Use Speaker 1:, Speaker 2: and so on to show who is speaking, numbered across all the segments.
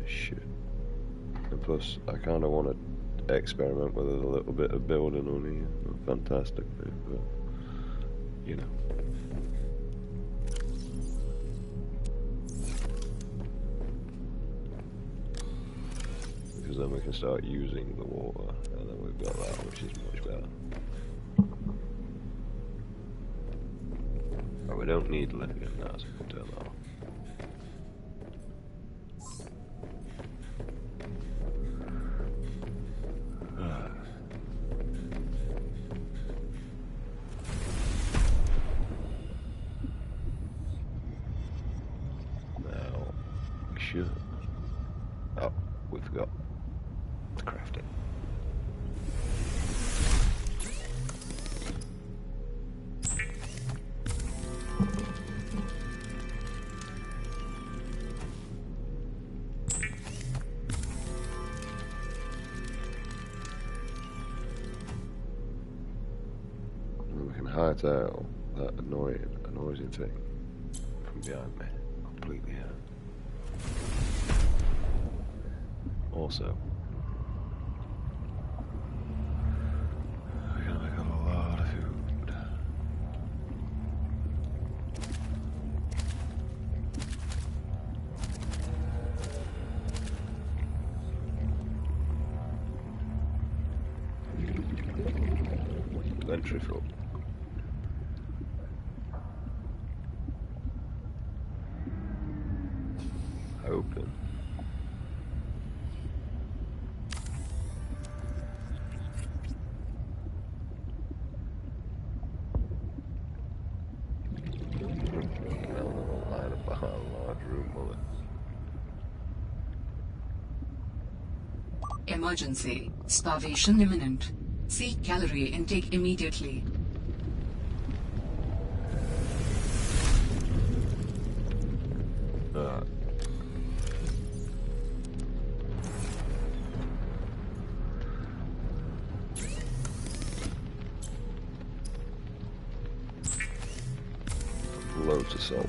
Speaker 1: Shit. And plus, I kind of want to experiment with a little bit of building on here. Fantastic bit, but you know. Because then we can start using the water, and then we've got that, which is much better. Oh, we don't need lithium now, so we can turn that off. Now, we should. Oh, we forgot to craft it. And we can hightail that annoying thing from behind me. Completely out. Also, we're gonna make a lot of food. Ventriful. Open.
Speaker 2: Emergency. Starvation imminent. Seek calorie intake immediately.
Speaker 1: Loads of salt.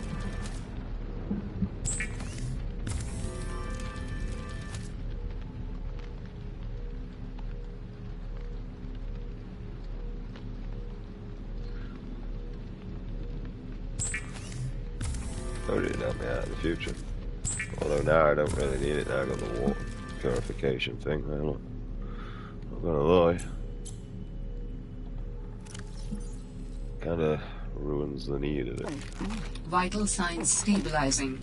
Speaker 1: Oh, didn't help me out in the future. Although now I don't really need it now. I got the water purification thing. I'm not gonna lie. Kinda ruins the need of it.
Speaker 2: Vital signs stabilizing.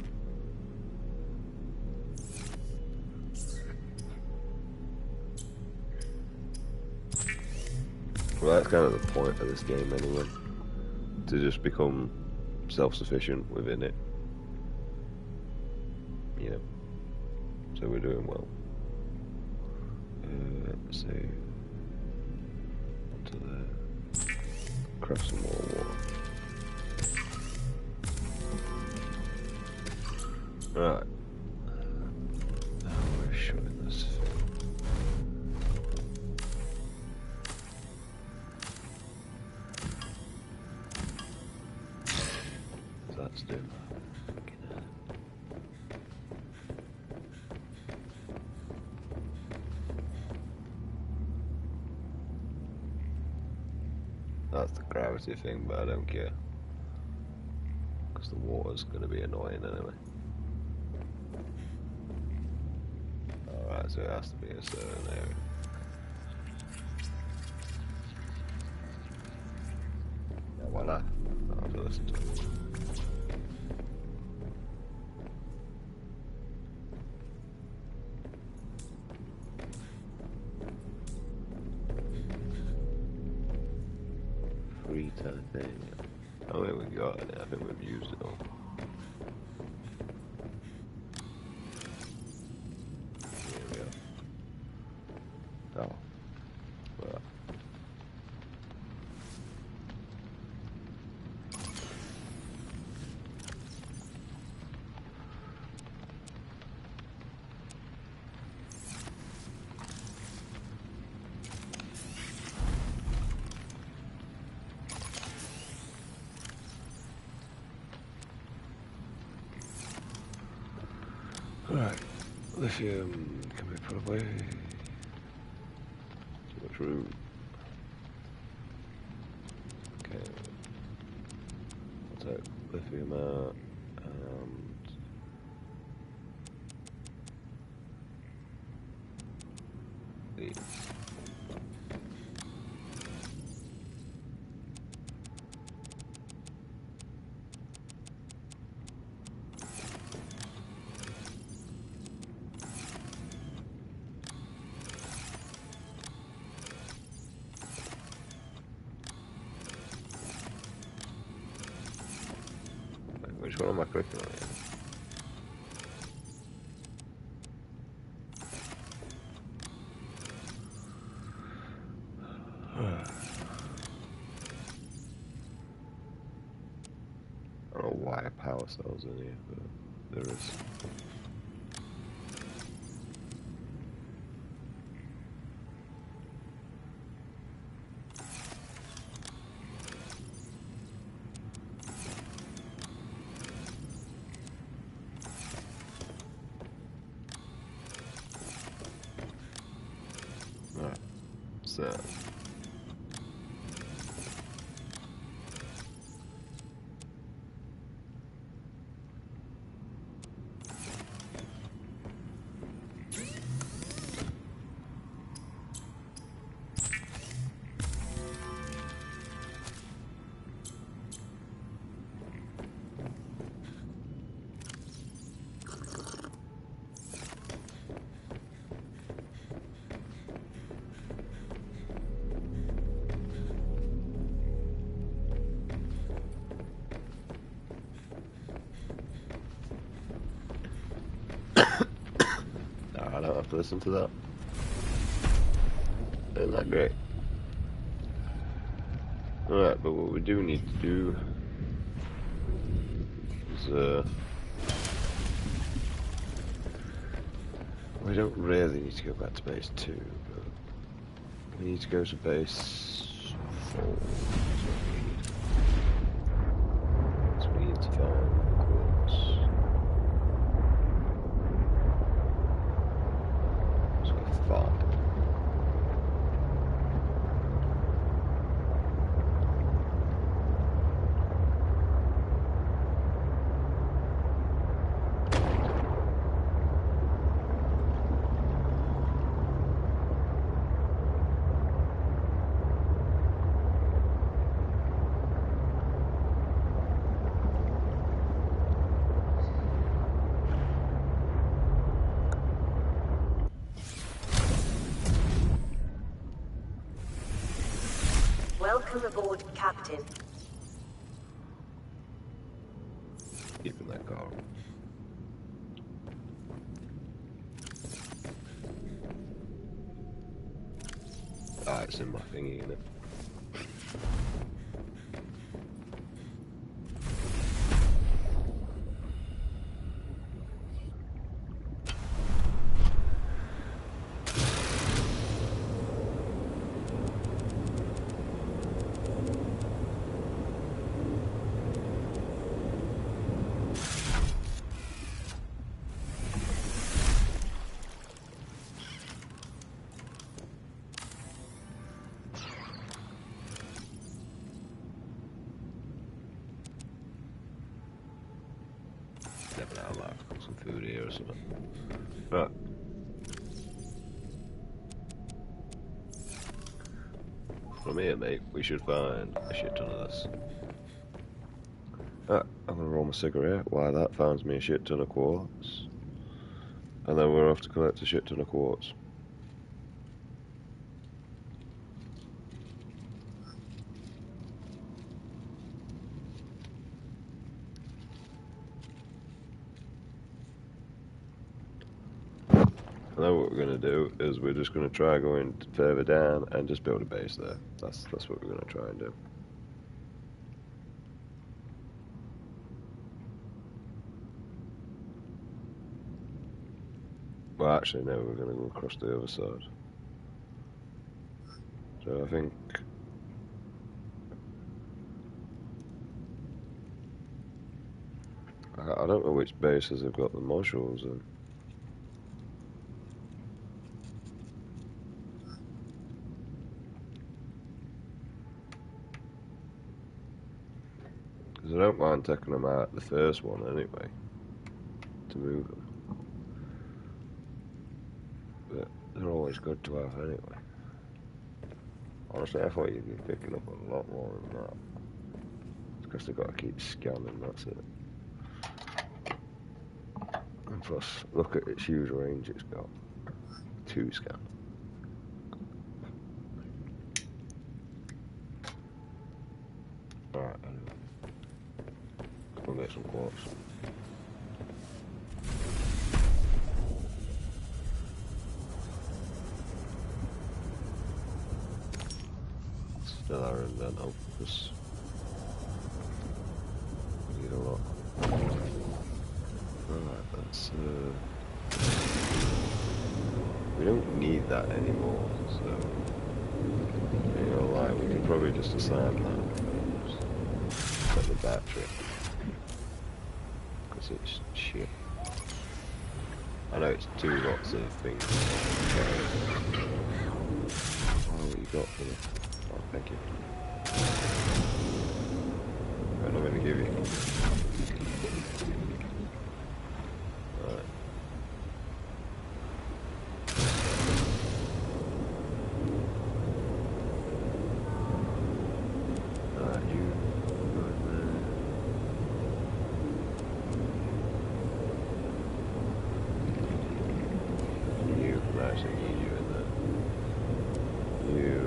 Speaker 1: Well, that's kind of the point of this game anyway. To just become self-sufficient within it. You know. So we're doing well. Let's see. Onto there. Craft some more water. Right. Now we're showing this. That's doing. That's the gravity thing, but I don't care. Because the water's going to be annoying anyway. Alright, so it has to be a certain area. Yeah, voila. I'll have to listen to it. Free titanium. I don't think we got it. I think we've used it all. Here we go. Oh. Well. Alright. Lithium can be put away. Too much room. Okay. I'll take lithium out and these. Which one am I clicking on here? I don't know why power cells in here, but there is. Alright, so. I don't have to listen to that. Isn't that great? Alright, but what we do need to do is, we don't really need to go back to base 2, but we need to go to base 4. So we need to find quartz. Let's go 5.
Speaker 3: Welcome aboard, Captain.
Speaker 1: Keeping that car. Ah, it's in my thingy, isn't it? Never know, I might cook some food here or something. Right. From here, mate, we should find a shit ton of this. Right, I'm gonna roll my cigarette while that finds me a shit ton of quartz. And then we're off to collect a shit ton of quartz. And then what we're going to do is we're just going to try going further down and just build a base there. That's what we're going to try and do. Well, actually, no, we're going to go across the other side. So I think... I don't know which bases have got the modules in. Because I don't mind taking them out the first one anyway, to move them. But they're always good to have anyway. Honestly, I thought you'd be picking up a lot more than that. It's because they've got to keep scanning, that's it. And plus, look at its huge range it's got. 2 scan. Alright, anyway. We'll get some quartz. Still are in there now, because we need a lot. Alright, that's we don't need that anymore, so you know, like, we can probably just assign that. Just set the battery. Because it's shit. I know it's 2 lots of things. Oh, what you got for me? Oh, thank you. Right, I'm going to give you. Alright. Alright, you go in there. You, actually need you in there. You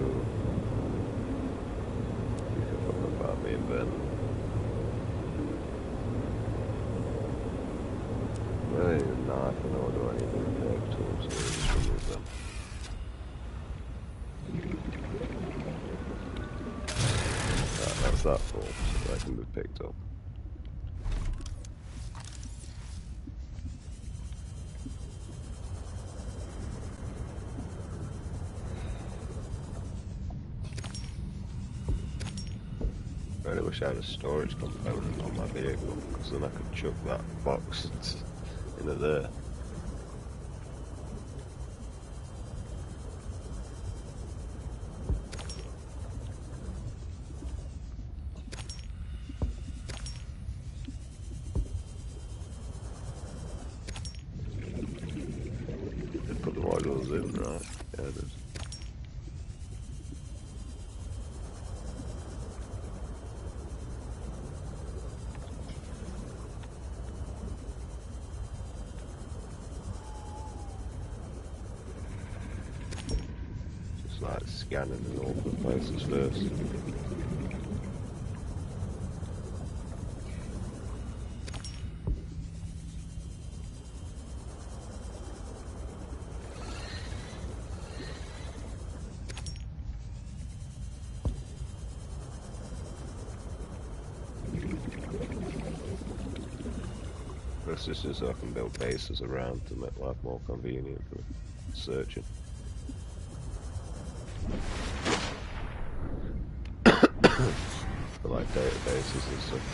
Speaker 1: can fuck about me in bed. I don't even know if I know do anything with the tools, so we'll just remove them. Right, that's that full, so that can be picked up. I really wish I had a storage component on my vehicle, because then I could chuck that box into there. Put the modules in, right? Yeah, it is. Just like scanning in all the places first. This is just so I can build bases around to make life more convenient for searching. For like databases and stuff.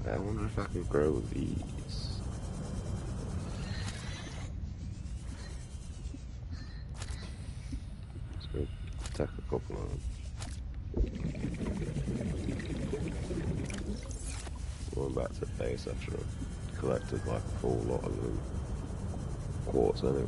Speaker 1: I wonder if I can grow these. Let's go take a couple of them. Going back to the base after I collected like a full lot of them. Quartz anyway.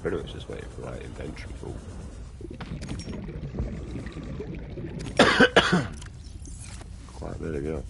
Speaker 1: Pretty much just waiting for like inventory full. Quite a bit to go.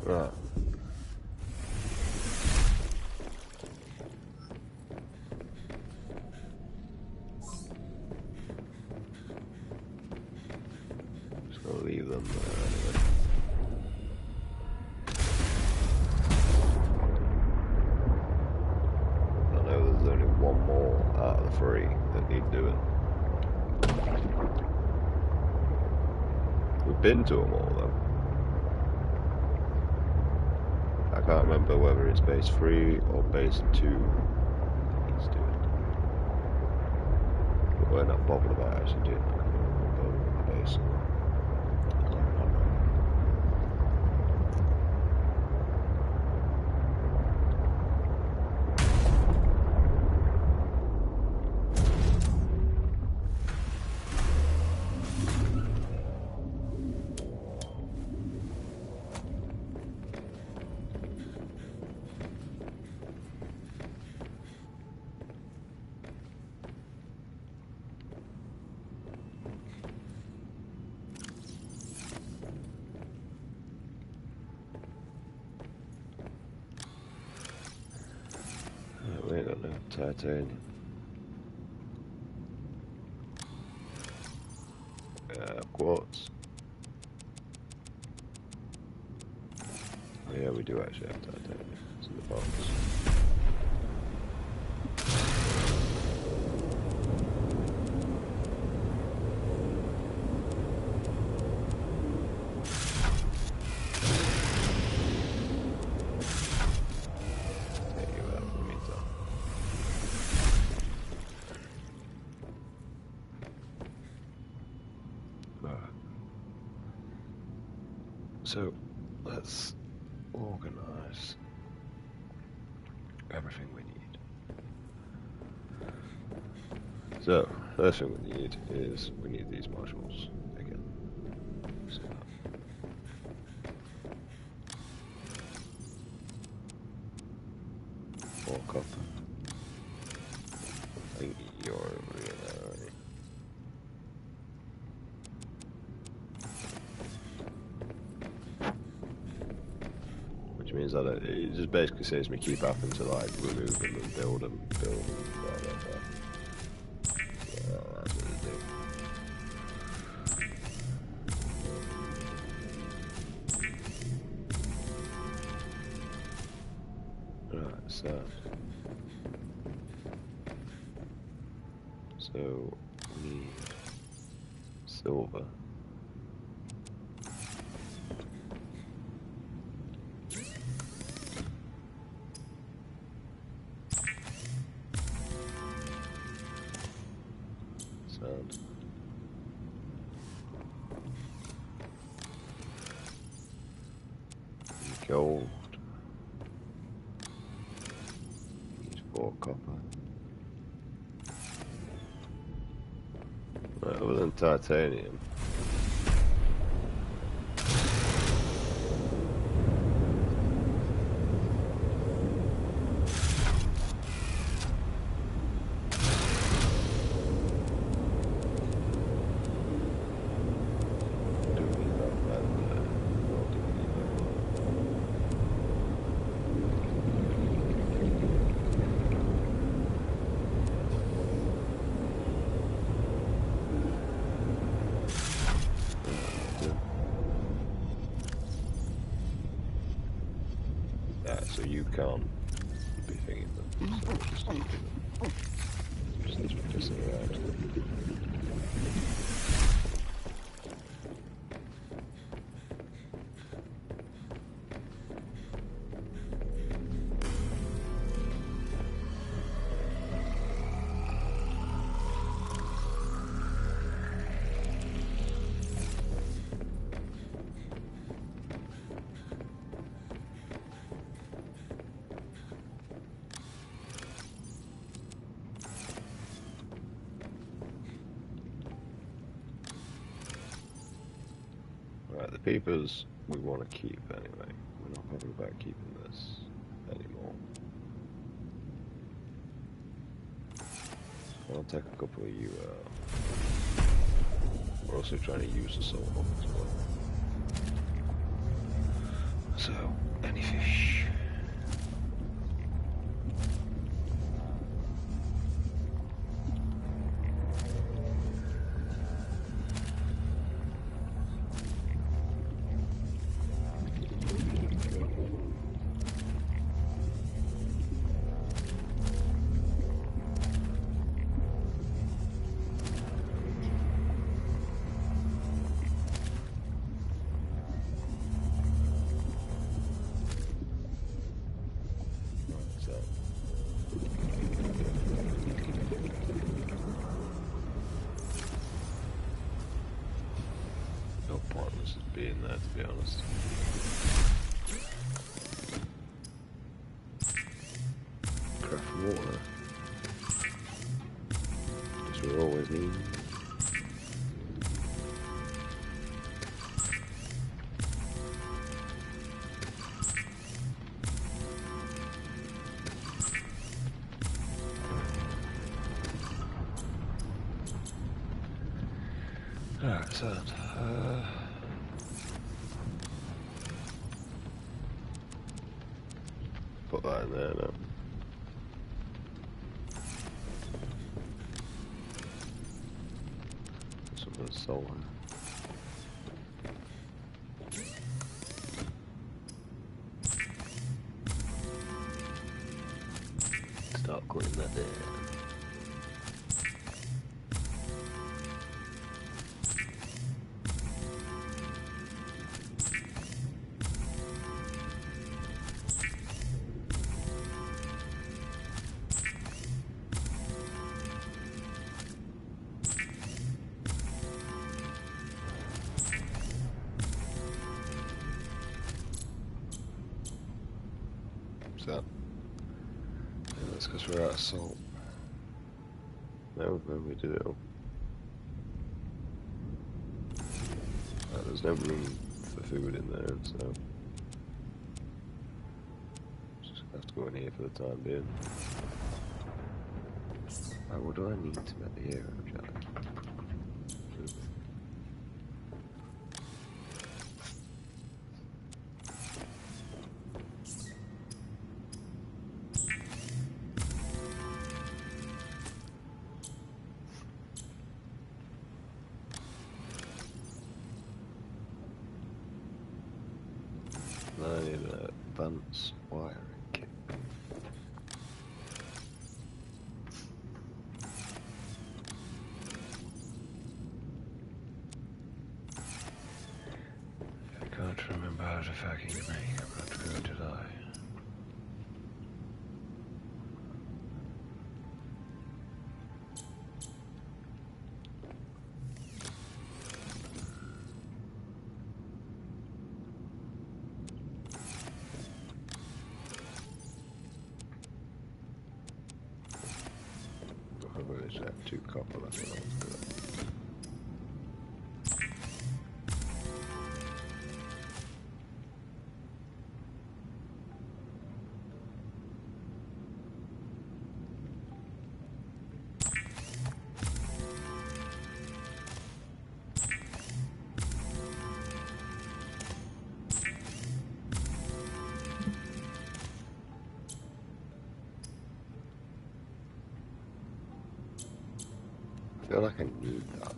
Speaker 1: Right. Just gonna leave them there anyway. I know there's only one more out of the 3 that need doing. We've been to them all though. I can't remember whether it's base 3 or base 2 needs doing. But we're not bothered about actually doing it. We'll go with the base. We ain't got no titanium. Quartz. Yeah, we do actually have titanium. It's in the box. So let's organize everything we need. So, first thing we need is we need these modules again. So, 4 copper. I think you're over here now already. Which means that it just basically says me keep having to like remove them and build them, blah blah blah. Yeah, that's what it do. Right, so we need silver. Gold. Need 4 copper. Right, other than titanium. So you can't be thinking them. So just keeping them. Just as we're pissing around. Right, the peepers we want to keep anyway. We're not bothered about keeping this anymore. I'll take a couple of you out. We're also trying to use the salt hop as well. So, any fish? No pointless being there, to be honest. Craft water. Because we're always needing. Alright, so put that in there now. Some of the solar. Start cutting that down. So, yeah, that's because we're out of salt. No, we did it all. There's no room for food in there, so just have to go in here for the time being. Right, what do I need to make the air up, Charlie? I need an advanced wiring kit. I can't remember how to fucking make a battery, did I? Is that 2 copper? That's what I was doing. I feel like I need that.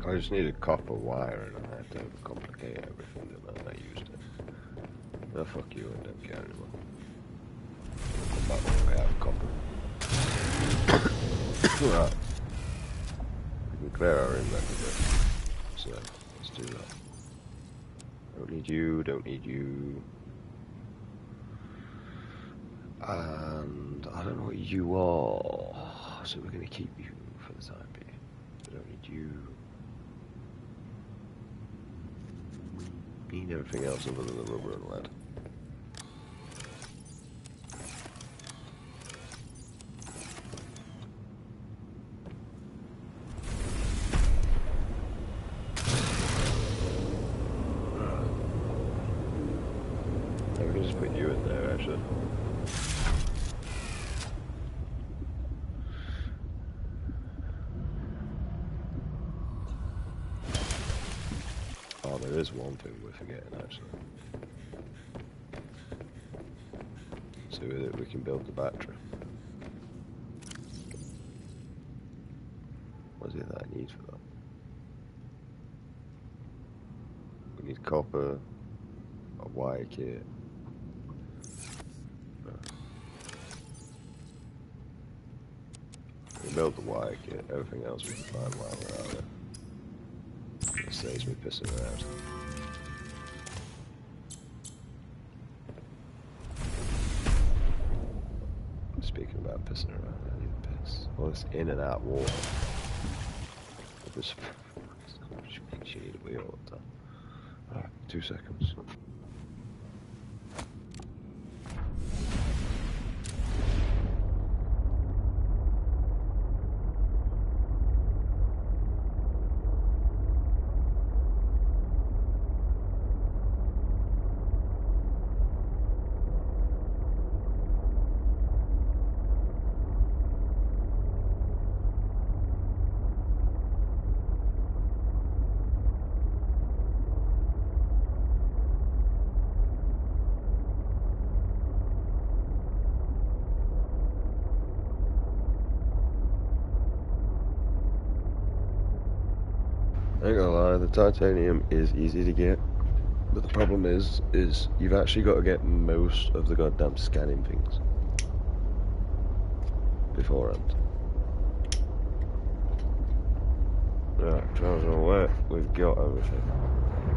Speaker 1: I just needed copper wire and I had to complicate everything and then I used it. No, fuck you, I don't care anymore. Come back when we have copper. Right. We can clear our inventory. So, let's do that. Don't need you, don't need you. And I don't know what you are, so we're going to keep you for the time being. I don't need you. Need everything else other than the rubber and lead. We can just put you in there, actually. Oh, there is one thing we're forgetting, actually. So with it, we can build the battery. What is it that I need for that? We need copper, a wire kit. We build the wire kit, everything else we can find while we're out there. It saves me pissing around. Speaking about pissing around, I need to piss. Well, it's in and out water. This makes you need a wheel all the time. Alright, 2 seconds. I ain't gonna lie, the titanium is easy to get, but the problem is you've actually got to get most of the goddamn scanning things beforehand. Right, trials are away, we've got everything.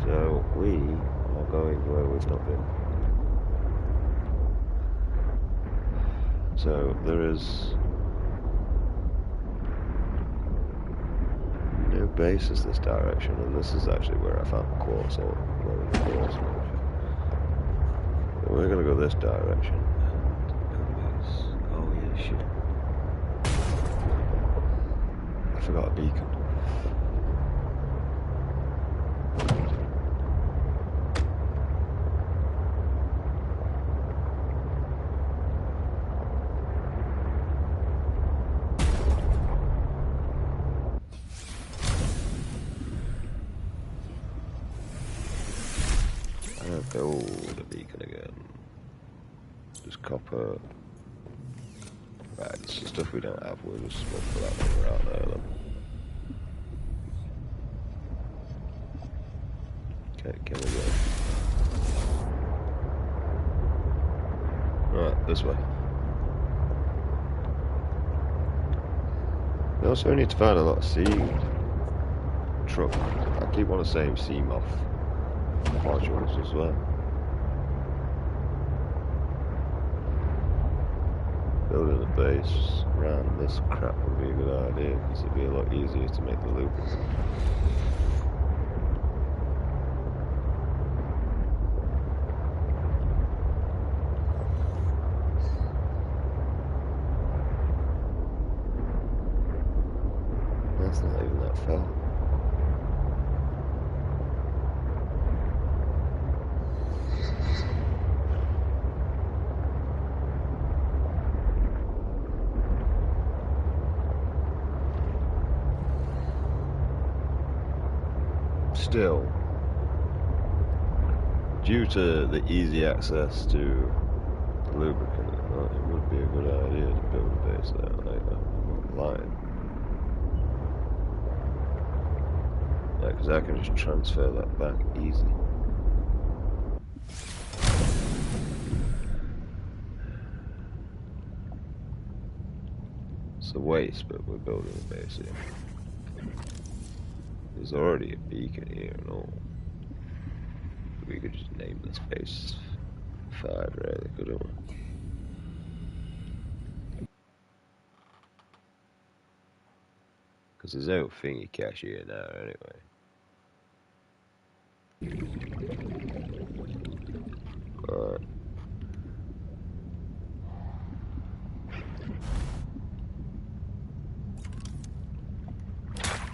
Speaker 1: So we are going where we've not been. So there is no bases this direction, and this is actually where I found quartz or glowing quartz. So we're gonna go this direction. Oh yeah, shit. I forgot a beacon. Build a beacon again. Just copper. Right, it's the stuff we don't have. We'll just look for that when we're out there then. Okay, can we go? Right, this way. We also need to find a lot of seed truck. I keep on saying seam off modules as well. Building a base around this crap would be a good idea because it'd be a lot easier to make the lubricant. That's not even that far. Still, due to the easy access to the lubricant, it would be a good idea to build a base there later. I'm not lying. Like, because I can just transfer that back easy. It's the waste, but we're building a base here. There's already a beacon here and all. We could just name this base 5, really, couldn't we? Because there's no thingy cache here now, anyway. Alright.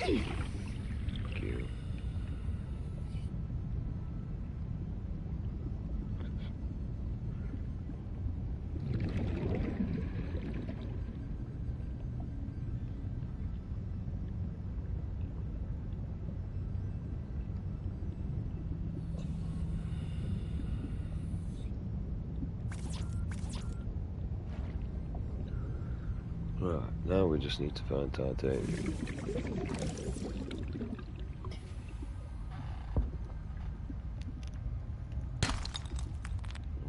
Speaker 1: Cute. Right, now we just need to find titanium.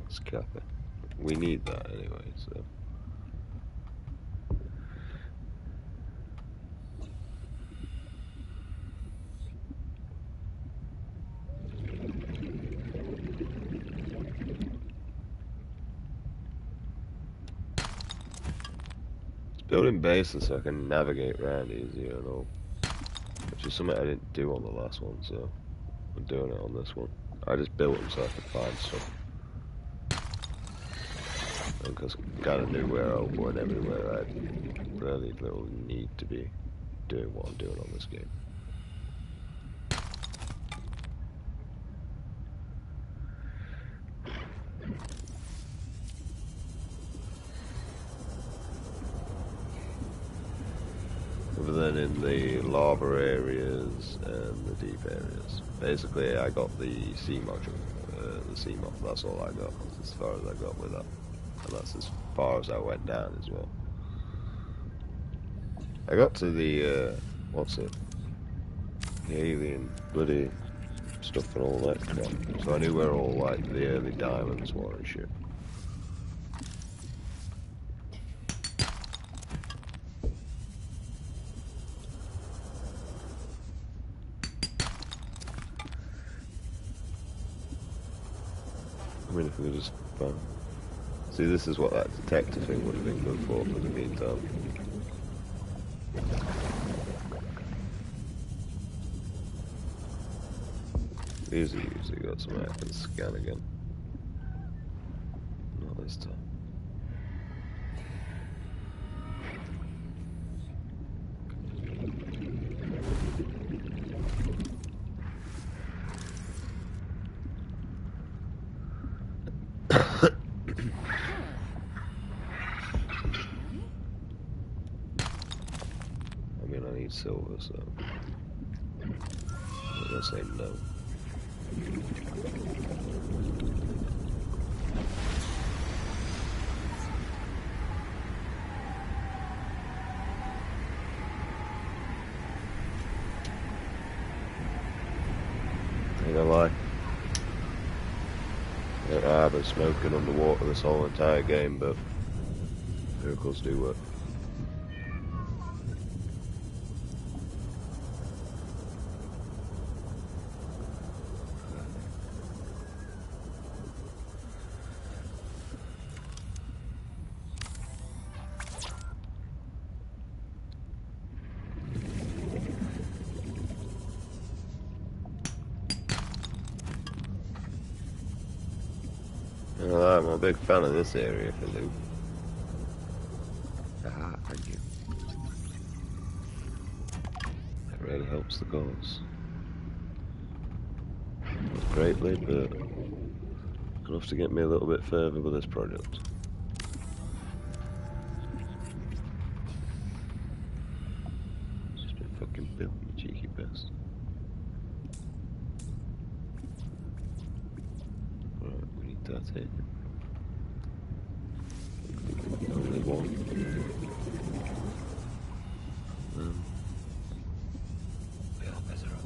Speaker 1: Let's cap it. We need that anyway, so. Building bases so I can navigate around easier and all. Which is something I didn't do on the last one, so I'm doing it on this one. I just built them so I could find stuff. Because I kind of knew where I was going everywhere. I had really little need to be doing what I'm doing on this game. Other than in the lava areas and the deep areas. Basically, I got the sea module, the sea mod. That's all I got. That's as far as I got with that, and that's as far as I went down as well. I got to the what's it? The alien bloody stuff and all that crap. So I knew where all like the early diamonds were and shit. I mean, if we could just find... See, this is what that detector thing would have been good for the meantime. Usually got some I can scan again. Not this time. I mean, I need silver, so I'm gonna say no. Ain't gonna lie. I've been smoking underwater this whole entire game, but miracles do work. I'm a big fan of this area for loot. Ah, thank you. That really helps the cause. Not greatly, but enough to get me a little bit further with this project. It's just been fucking built, you cheeky bastard. Right, we need titanium. Only one. We are better off.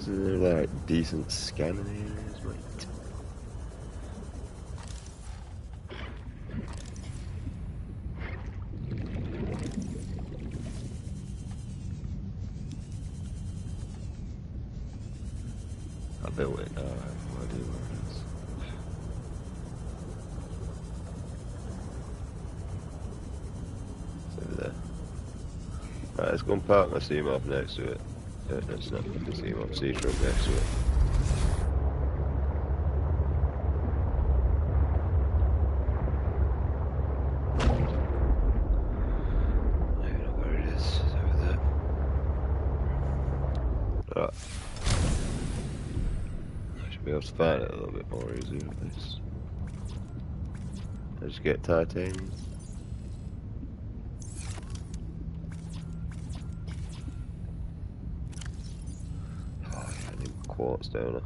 Speaker 1: Isn't there like decent scanning areas, mate? I built it. Alright, what do where it is? It's over there. Right, let's go and park my steam off next to it. That's not the steam off, sea truck next to it. I don't know where it is. It's over there. Right. I should be able to find it a little bit more easily with this. I just get titanium. Oh yeah, I need quartz, don't I?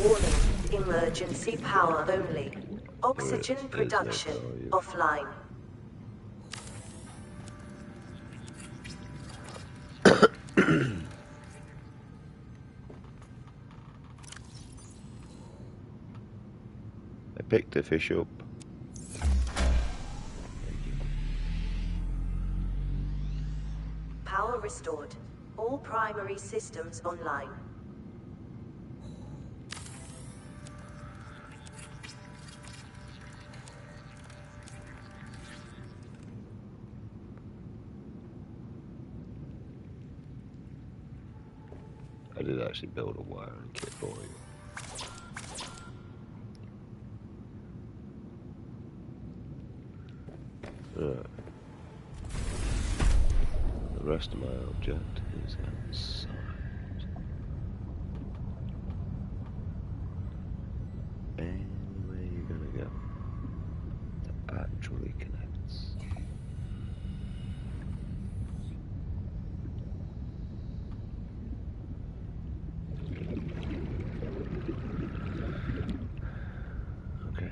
Speaker 3: Warning, emergency power only. Oxygen production offline.
Speaker 1: I picked the fish up.
Speaker 3: Power restored. All primary systems online.
Speaker 1: I did actually build a wiring kit for you. Right. The rest of my object is outside. Anywhere you're gonna go that actually connects. Okay.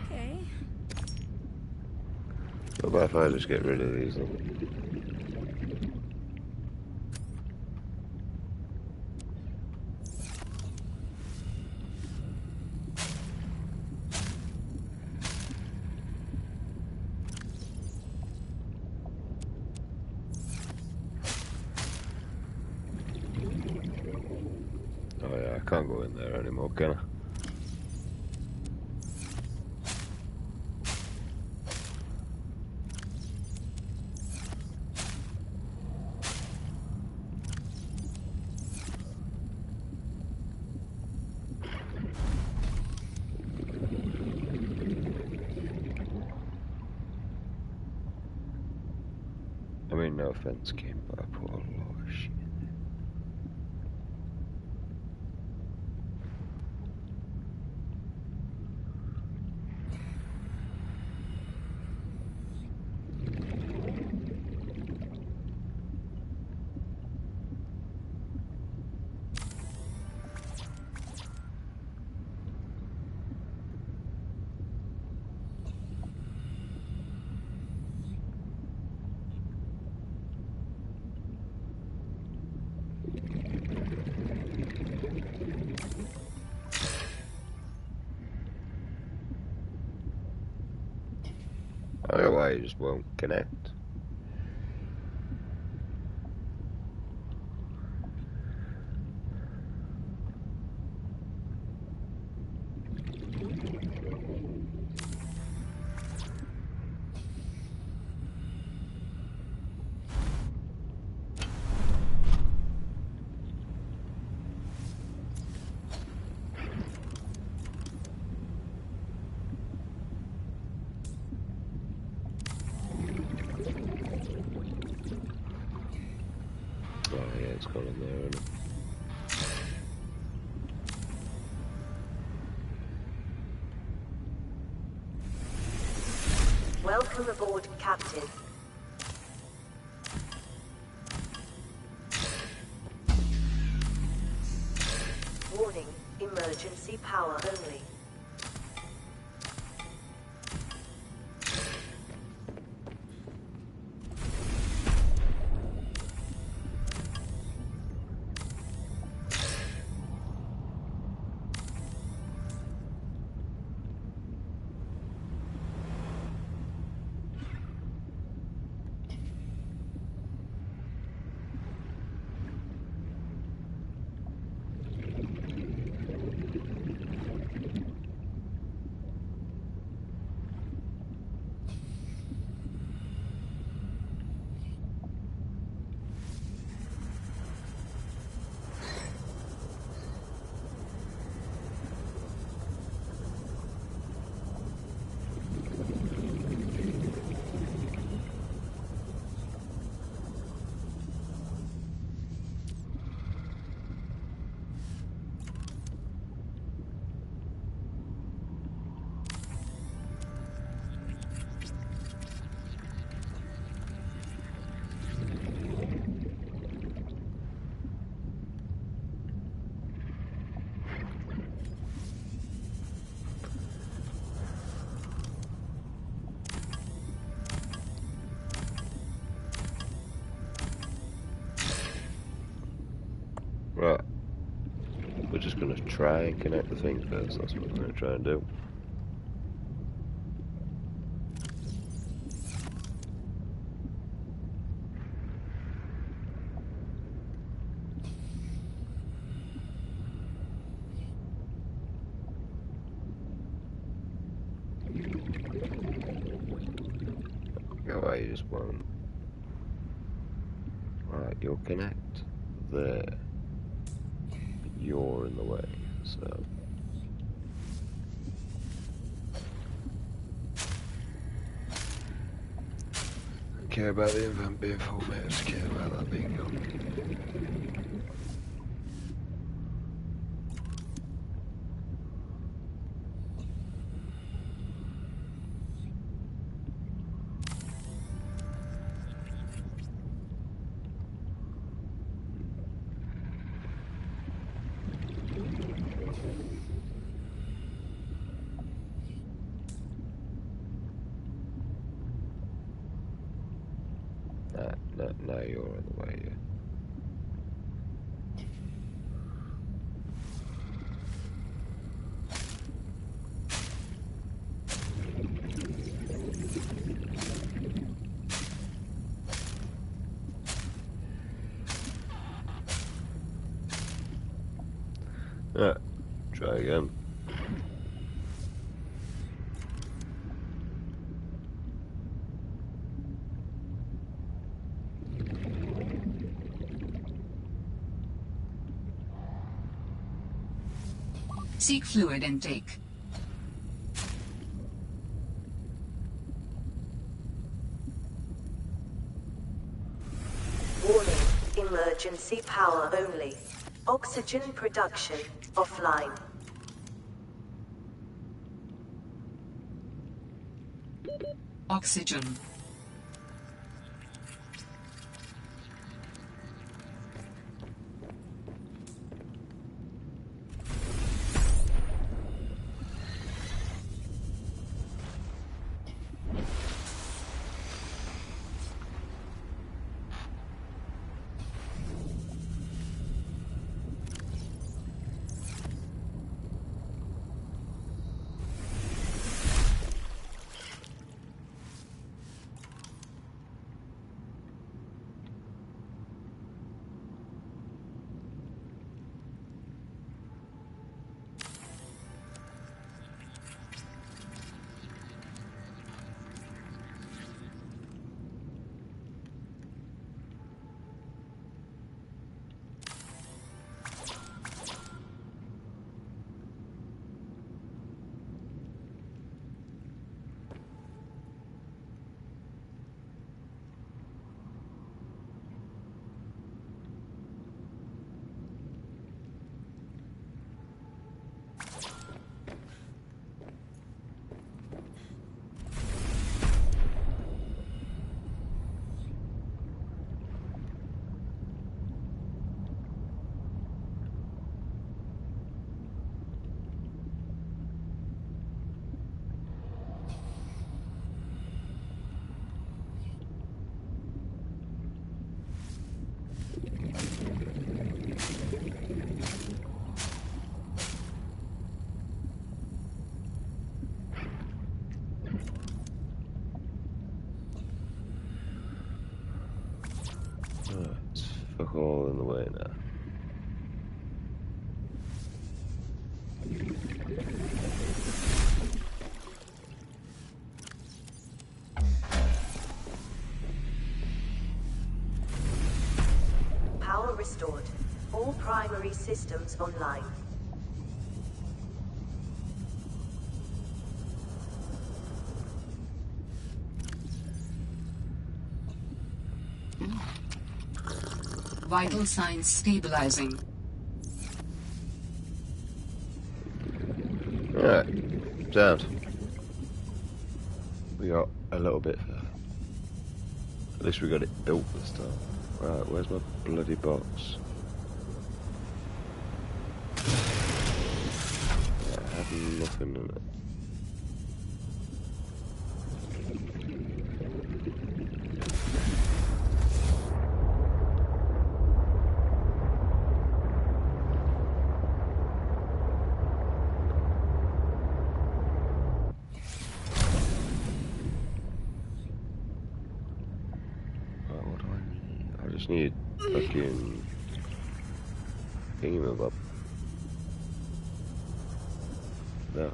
Speaker 4: Okay.
Speaker 1: What about if I just get rid of these then? Oh yeah, I can't go in there anymore, can I? I mean, no offense, Kim, but I put a lot of shit in there. you just won't connect? Oh yeah, it's gone in there, isn't it?
Speaker 3: Welcome aboard, Captain. Warning, emergency power only.
Speaker 1: Right. We're just going to try and connect the thing first. That's what we're going to try and do. Oh, you just won't. Right, you'll connect there. You're in the way, so... I don't care about the event being full, mate. I just care about that being gone. Now you're in the way, yeah. Yeah, try again.
Speaker 2: Seek fluid intake.
Speaker 3: Warning, emergency power only. Oxygen production offline.
Speaker 2: Oxygen.
Speaker 1: It's fuck all in the way now.
Speaker 3: Power restored. All primary systems online.
Speaker 2: Vital signs stabilizing.
Speaker 1: Alright, sound. We got a little bit further. At least we got it built this time. Right, where's my bloody box? Yeah, I have nothing in it. Need fucking thingamabob. No.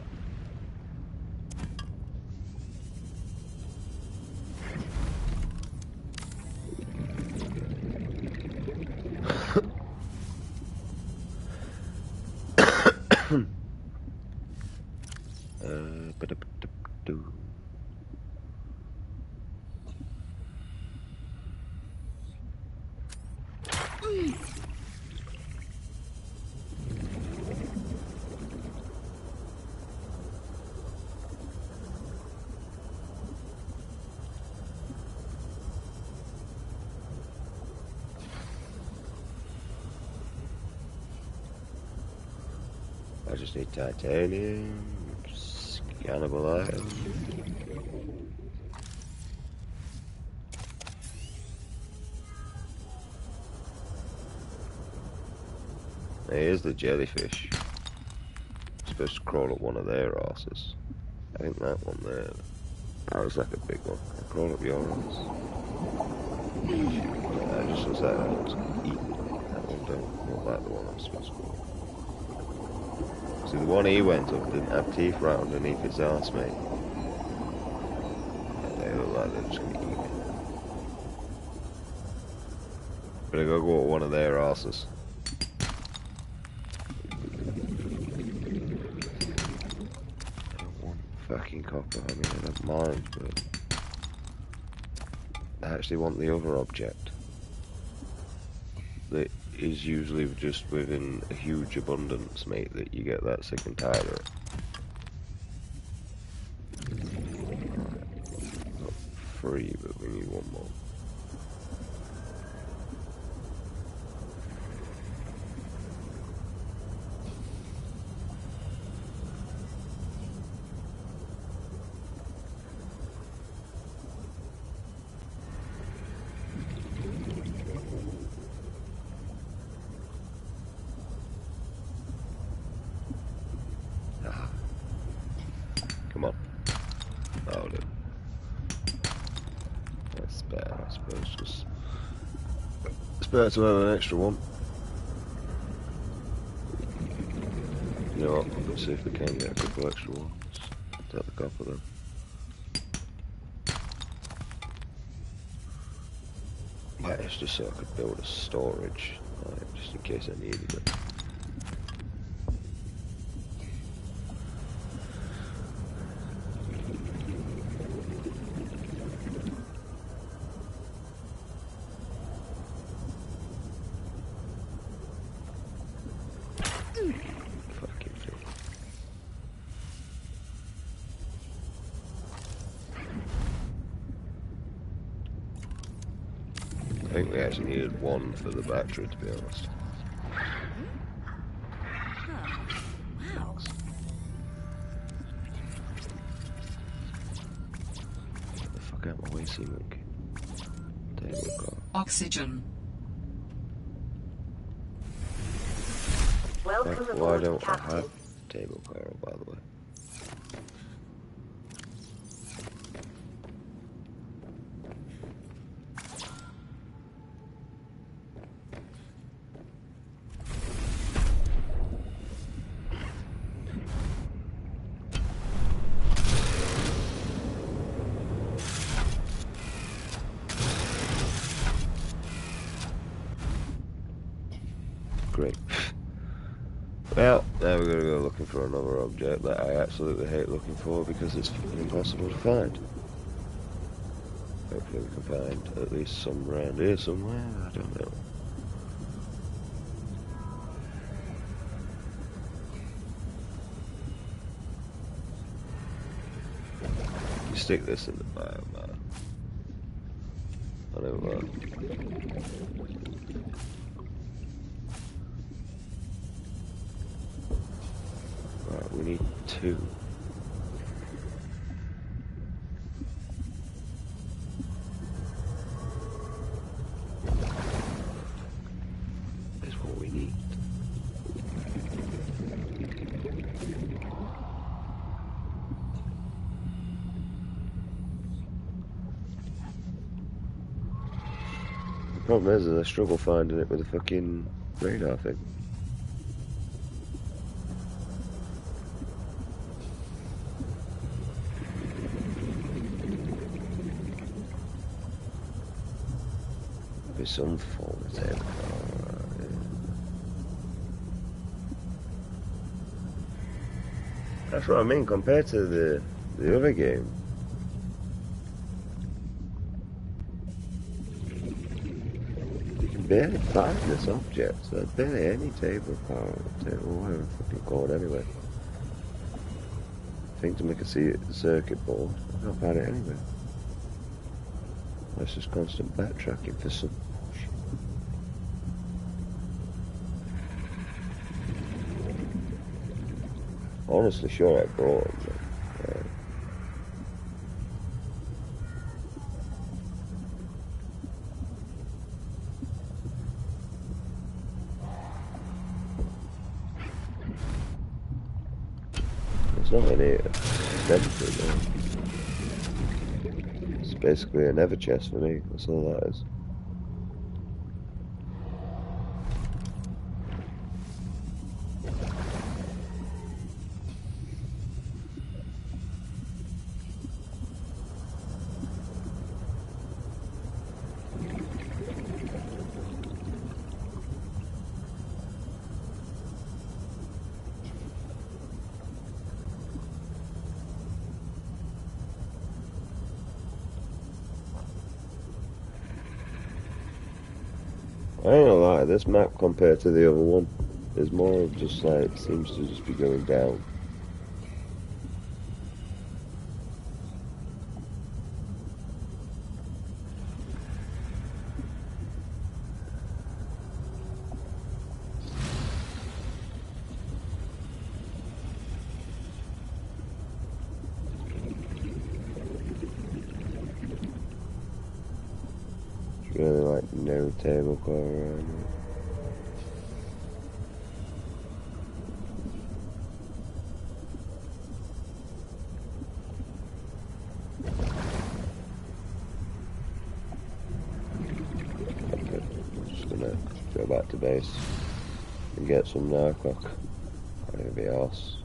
Speaker 1: Ba-da-ba-da-ba-doo. I just need titanium, scannable item. Here's the jellyfish. I'm supposed to crawl up one of their asses. I think that one there. That was like a big one. I crawl up your ass. I just was like, I was eating that one down. Not like the one I'm supposed to go. See, the one he went up didn't have teeth right underneath his arse, mate. And they look like they're just going to eat it. Better go at one of their asses. I don't want fucking copper. I mean, I don't mind, but I actually want the other object. That is usually just within a huge abundance, mate, that you get that sick and tired of. Not free, but we need one more. Come on. Oh, dude. That's bad, I suppose. Just it's better to have an extra one. You know what? Let's see if we can get a couple extra ones. Take the copper then. Yeah, it's just so I could build a storage, like, just in case I needed it. Fucking thing. I think we actually needed one for the battery, to be honest.
Speaker 4: Wow.
Speaker 1: Get the fuck out of my way, sea monkey. Table car.
Speaker 2: Oxygen.
Speaker 3: Welcome
Speaker 1: Why
Speaker 3: aboard,
Speaker 1: don't I
Speaker 3: Captain.
Speaker 1: have table car, by the way? Great. Well, now we're going to go looking for another object that I absolutely hate looking for because it's fucking impossible to find. Hopefully we can find at least some around here somewhere, I don't know. You stick this in the biomar. I know what. Right, we need 2. That's what we need. The problem is I struggle finding it with a fucking radar thing. There's some form of table. Yeah. That's what I mean compared to the other game. You can barely find this object. There's barely any table power, table, whatever it's fucking called anyway. Thing to make a circuit board. I can't find it anywhere. That's just constant backtracking for some bullshit. Honestly, sure I brought them. It's not in here. It's empty, man. It's basically a never chest for me. That's all that is. I ain't gonna lie, this map compared to the other one is more of just like, seems to just be going down. It's really like no table car around here. Go back to base and get some narcoc. That'd be arse.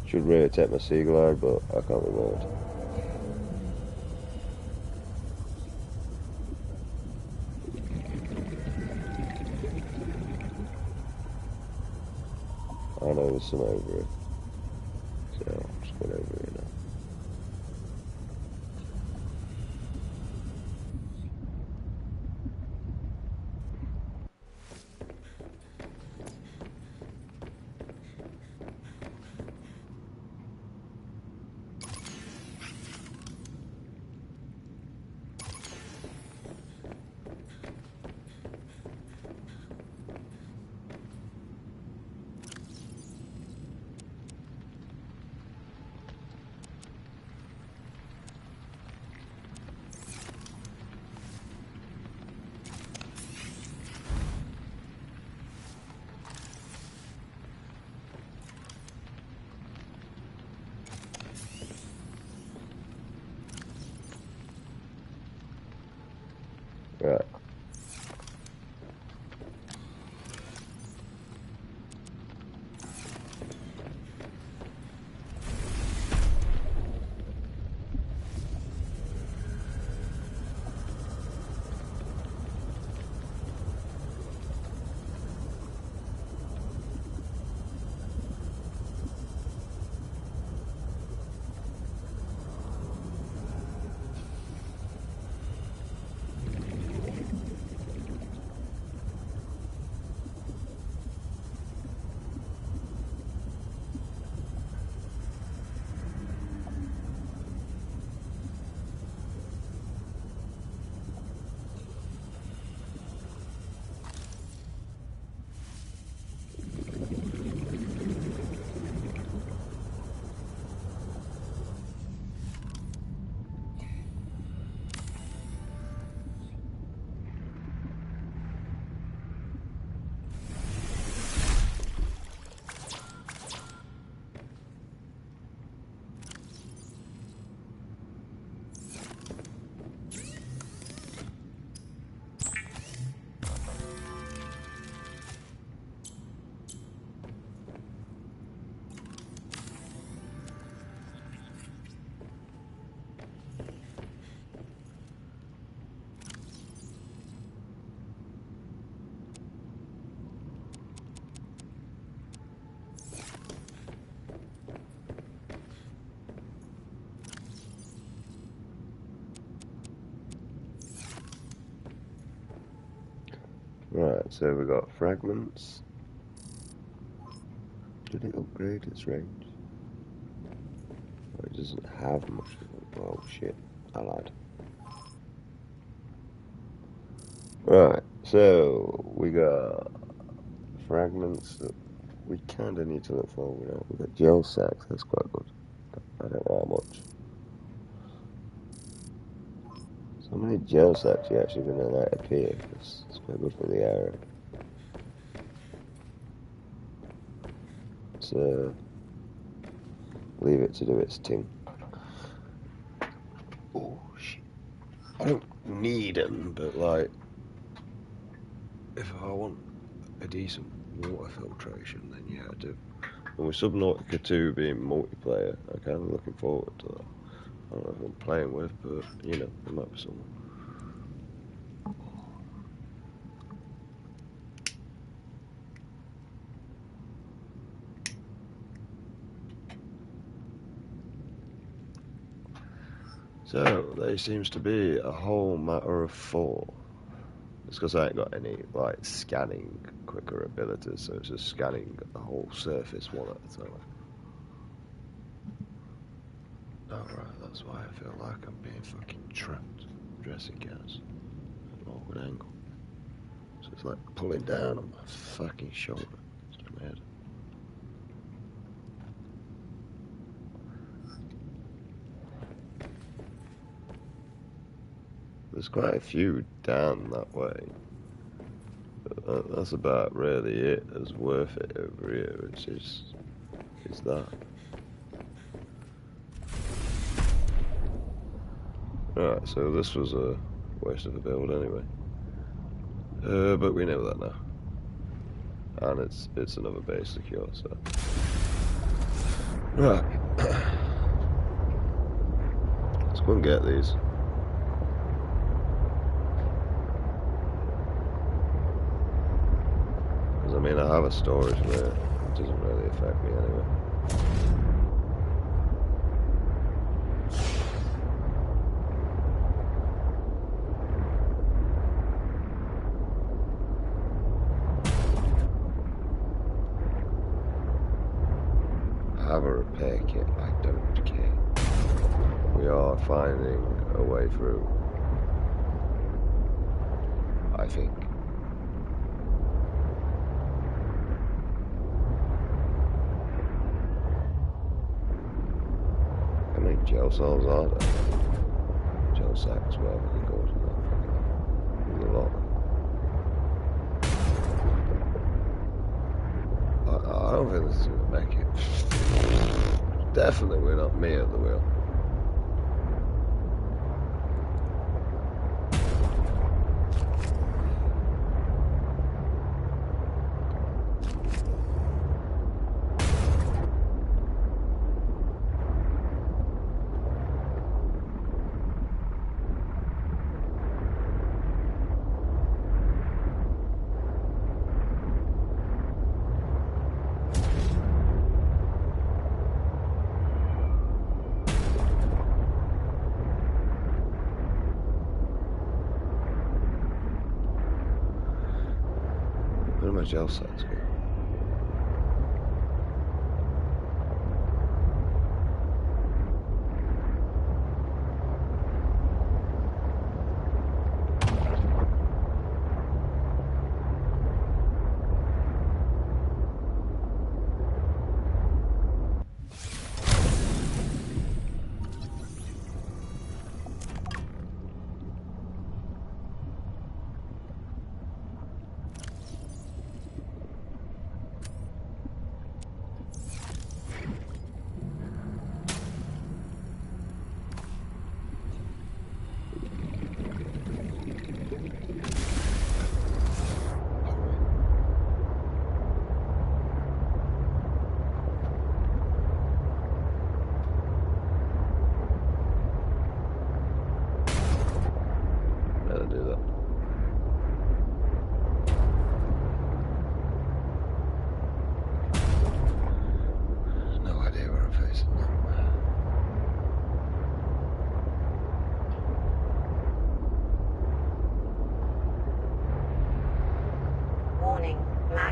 Speaker 1: Should really take my sea glide, but I can't be bothered. I know there's some over here, so I'm just going over here now. Right. Right, so we got fragments. Did it upgrade its range? Oh, it doesn't have much of it. Oh shit, I lied. Right, so we got fragments that we kind of need to look for. We got gel sacks, that's quite good. I don't know how much. So many gel sacks you're actually going to let appear. It's quite good for the area. So leave it to do its thing. Oh shit! I don't need them, but like, if I want a decent water filtration, then yeah, I do. And with Subnautica 2 being multiplayer, I'm kind of looking forward to that. I don't know who I'm playing with, but you know, there might be someone. So, there seems to be a whole matter of 4. It's because I ain't got any, like, scanning quicker abilities, so it's just scanning the whole surface one at a time. Oh, right, that's why I feel like I'm being fucking trapped. Dressing cars. At an awkward angle. So it's like pulling down on my fucking shoulder. It's mad. There's quite a few down that way. But that's about really it as worth it over here, which is that. Alright, so this was a waste of a build anyway. But we know that now. And it's another base secure, so. Right. Let's go and get these. Because I mean, I have a storage there. It doesn't really affect me anyway. I have a repair kit. I don't care. We are finding a way through. I think. How many gel cells are there? Gel sacks, whatever they call it. There's a lot. I don't think this is going to make it. Definitely we're not me at the wheel. Where are my gel sacks go?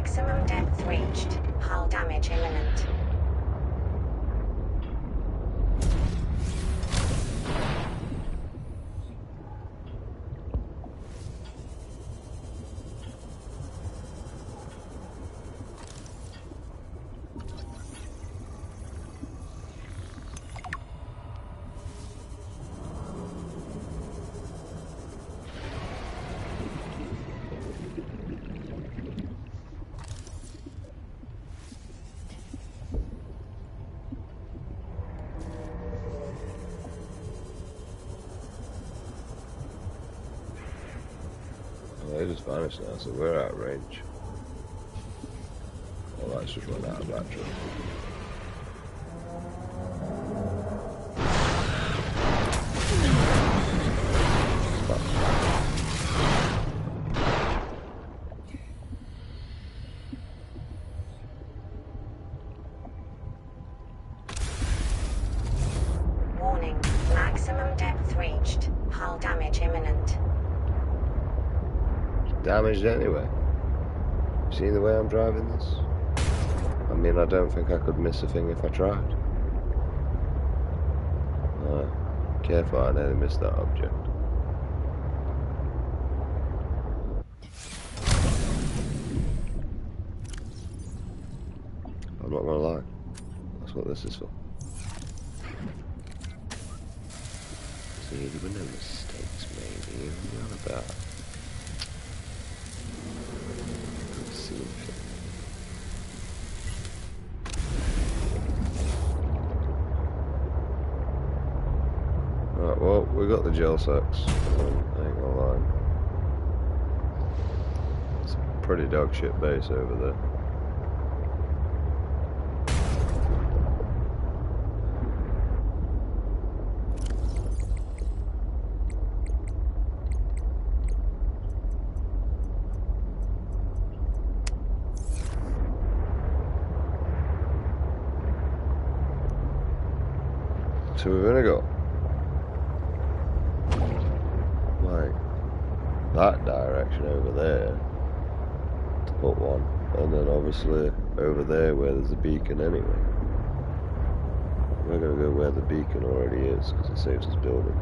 Speaker 3: Maximum depth reached. Hull damage imminent.
Speaker 1: They just vanished now, so we're out of range. Oh, that's just run out of battery.
Speaker 3: Warning. Maximum depth reached. Hull damage imminent.
Speaker 1: Damaged anyway. See the way I'm driving this? I mean, I don't think I could miss a thing if I tried. Careful, I nearly missed that object. I'm not gonna lie. That's what this is for. See, there were no mistakes made. What are you on about? Right, well, we got the gel sacks. I ain't gonna lie. It's a pretty dog shit base over there. So we're gonna go like that direction over there to put one, and then obviously over there where there's a beacon anyway. We're gonna go where the beacon already is because it saves us building.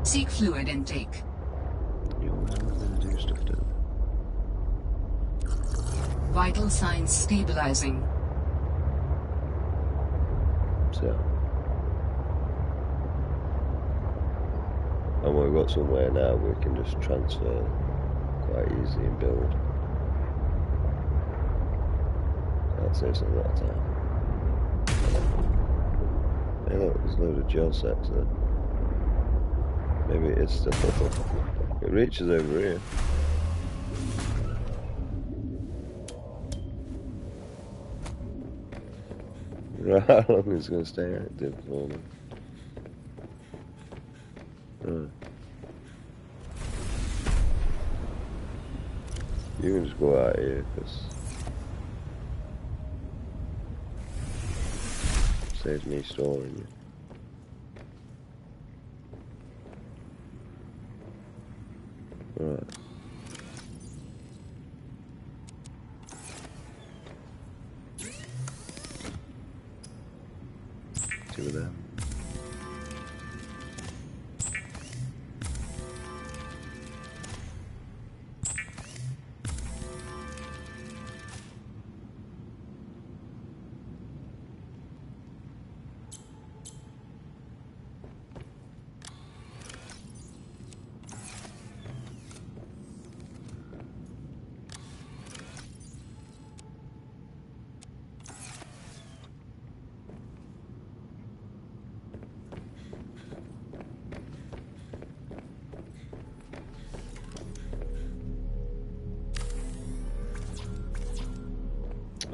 Speaker 2: Seek fluid intake.
Speaker 1: You always want me to do stuff, don't you?
Speaker 2: Vital signs stabilizing.
Speaker 1: So, and we've got somewhere now we can just transfer quite easily and build. That saves a lot of time. Hey look, there's a load of gel sets there. Maybe it is still it reaches over here. Right, how long is it going to stay active for me? Right. You can just go out here, because it saves me storing you. Right. Two of them.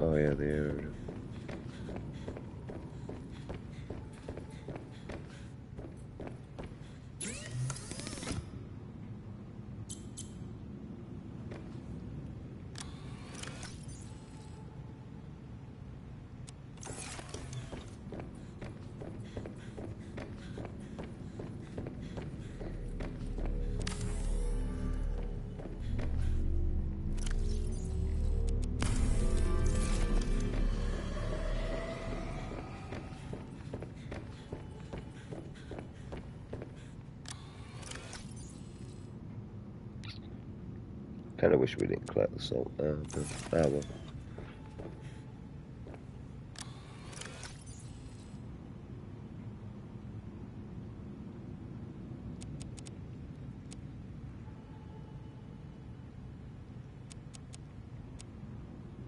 Speaker 1: Oh yeah, the area. Kind of wish we didn't collect the salt now, but well.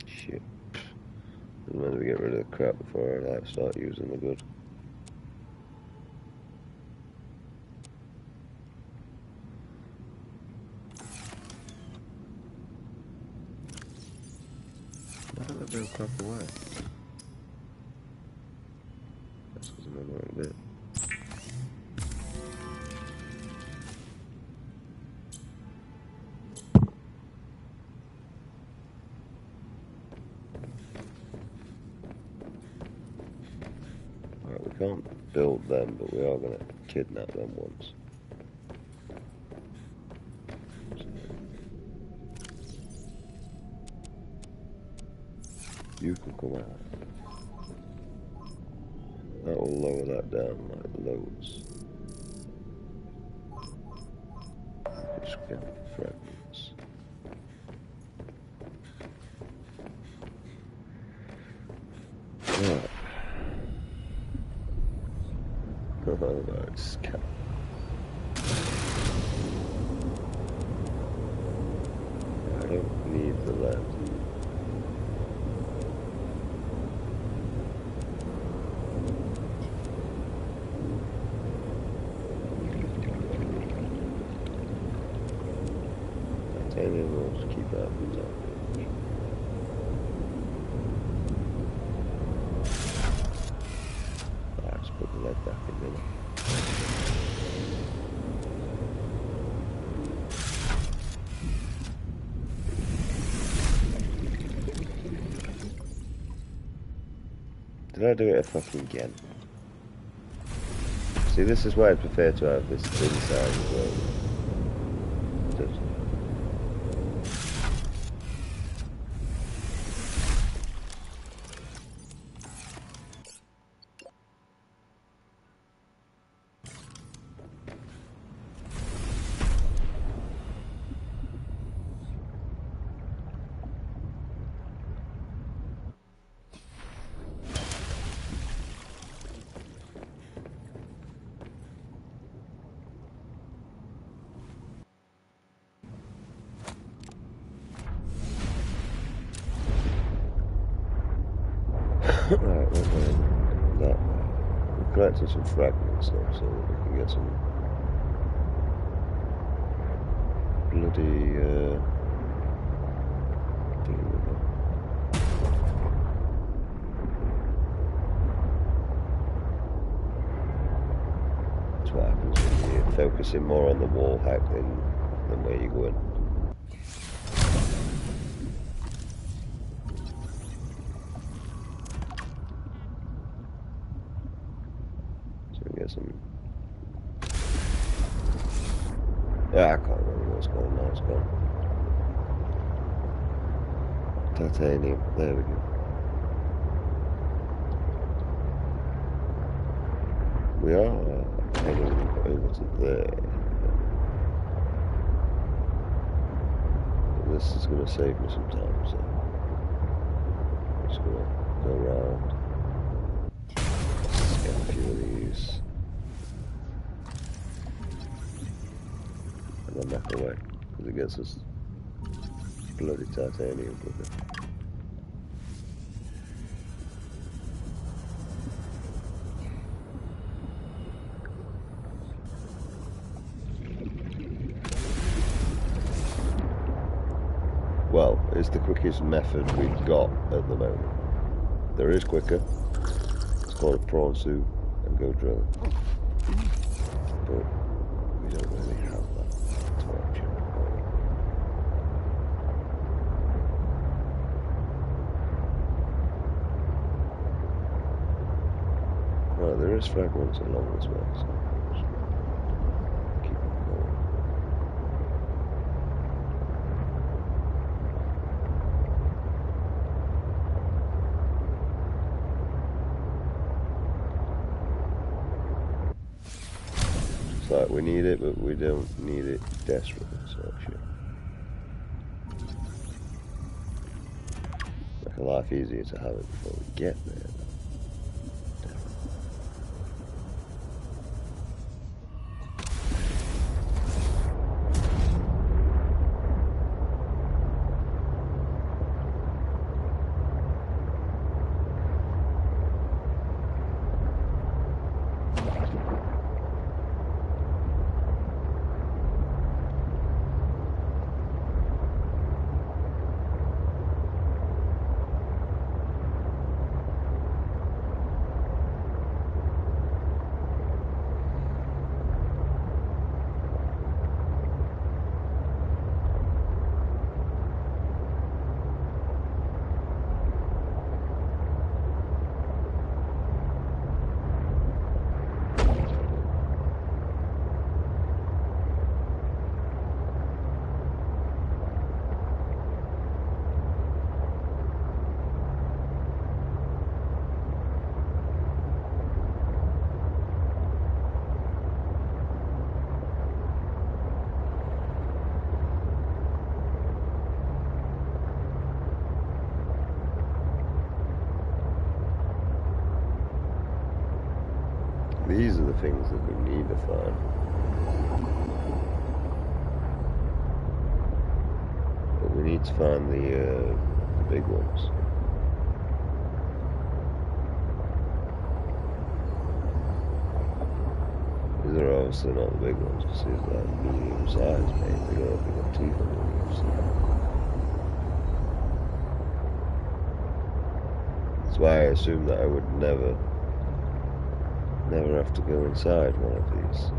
Speaker 1: Shit. Doesn't matter, we get rid of the crap before I start using the good. Why don't I throw crap away? That's because I'm on a bit. Right, we can't build them, but we are going to kidnap them once. You can come out. That will lower that down like loads. Just get fragments. Right. Alright, scout. I don't need the land. Titanium, we'll just keep that from that. Let's put the lead back in there. Did I do it a fucking again? See, this is why I'd prefer to have this inside as well. Just right, we're going that way. We're collecting some fragments though, so that we can get some bloody thing with them. That's what happens when you're focusing more on the wall hack than where you're going. Some... Yeah, I can't remember what it's called now, it's gone. Titanium, there we go. We are heading over to there. But this is going to save me some time, so I'm just going to go around. Let's get a few of these. And then back away, because it gets us bloody titanium quicker. Well, it's the quickest method we've got at the moment. There is quicker. It's called a prawn suit and go drilling. But we don't really have that. Well, there is fragments along this way, so just keep it going. It's like we need it, but we don't need it desperately, so shit. a life easier to have it before we get there. These are the things that we need to find. But we need to find the big ones. These are obviously not the big ones, because these are like medium size, mate. They got teeth on them. So. That's why I assumed that I would never have to go inside one of these.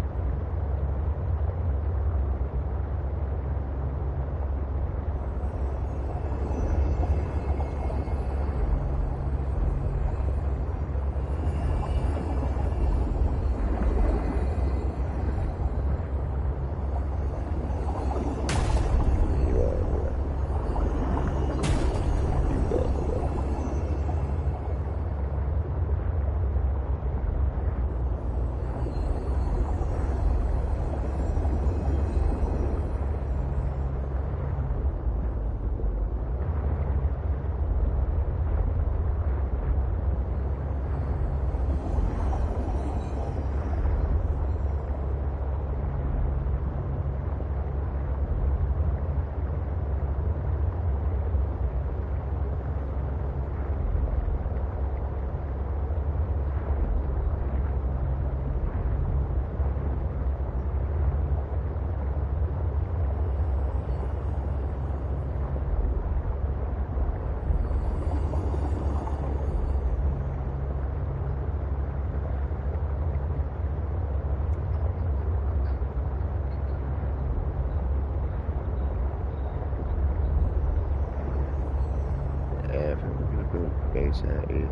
Speaker 1: Base out here.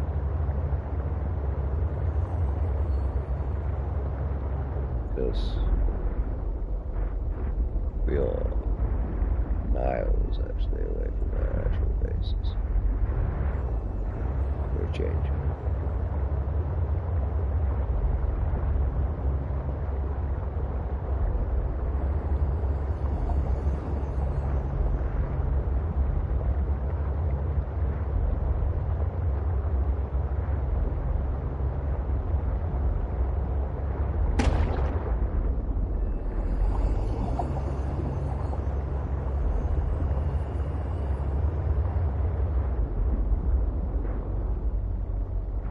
Speaker 1: Because we are miles actually away from our actual bases. We're changing.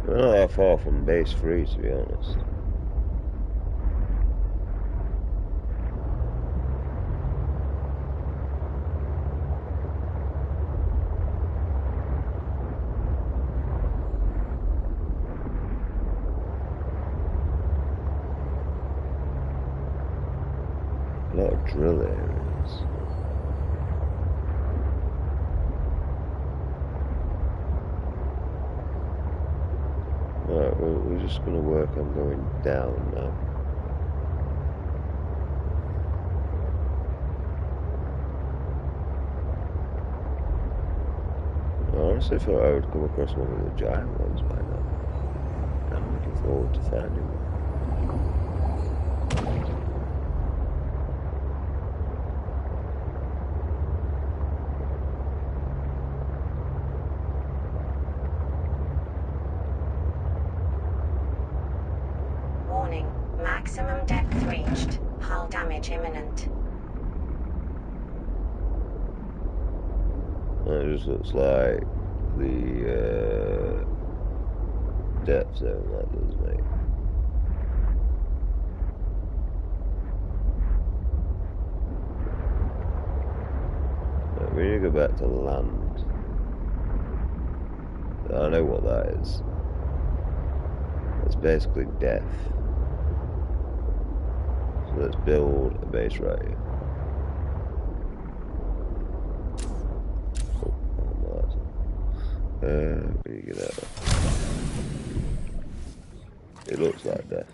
Speaker 1: We're not that far from base 3, to be honest. A lot of drill areas. Alright, we're just going to work on going down now. I honestly thought I would come across one of the giant ones by now. I'm looking forward to finding them.
Speaker 3: damage imminent.
Speaker 1: It just looks like the depth zone, that does, mate. Right, we need to go back to land. I know what that is. It's basically death. So let's build a base right here. We need to get out there. It looks like death.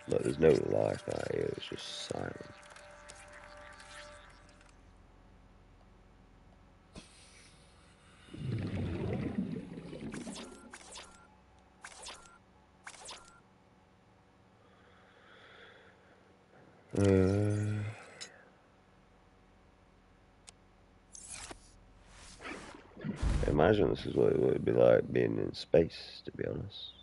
Speaker 1: But there's no life out here, it's just silent. I imagine this is what it would be like being in space, to be honest.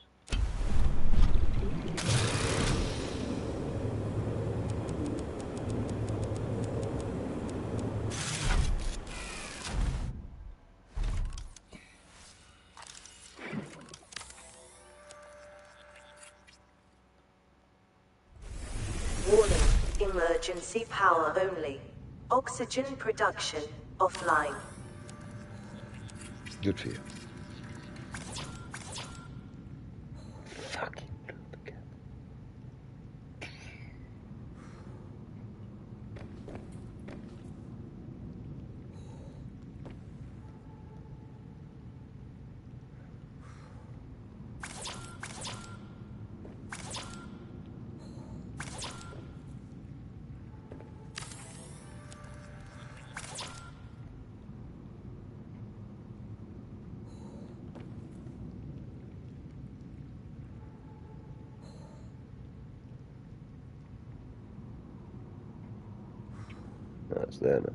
Speaker 3: Warning, emergency power only. Oxygen production offline.
Speaker 1: Good for you. Fucking good. That's there now.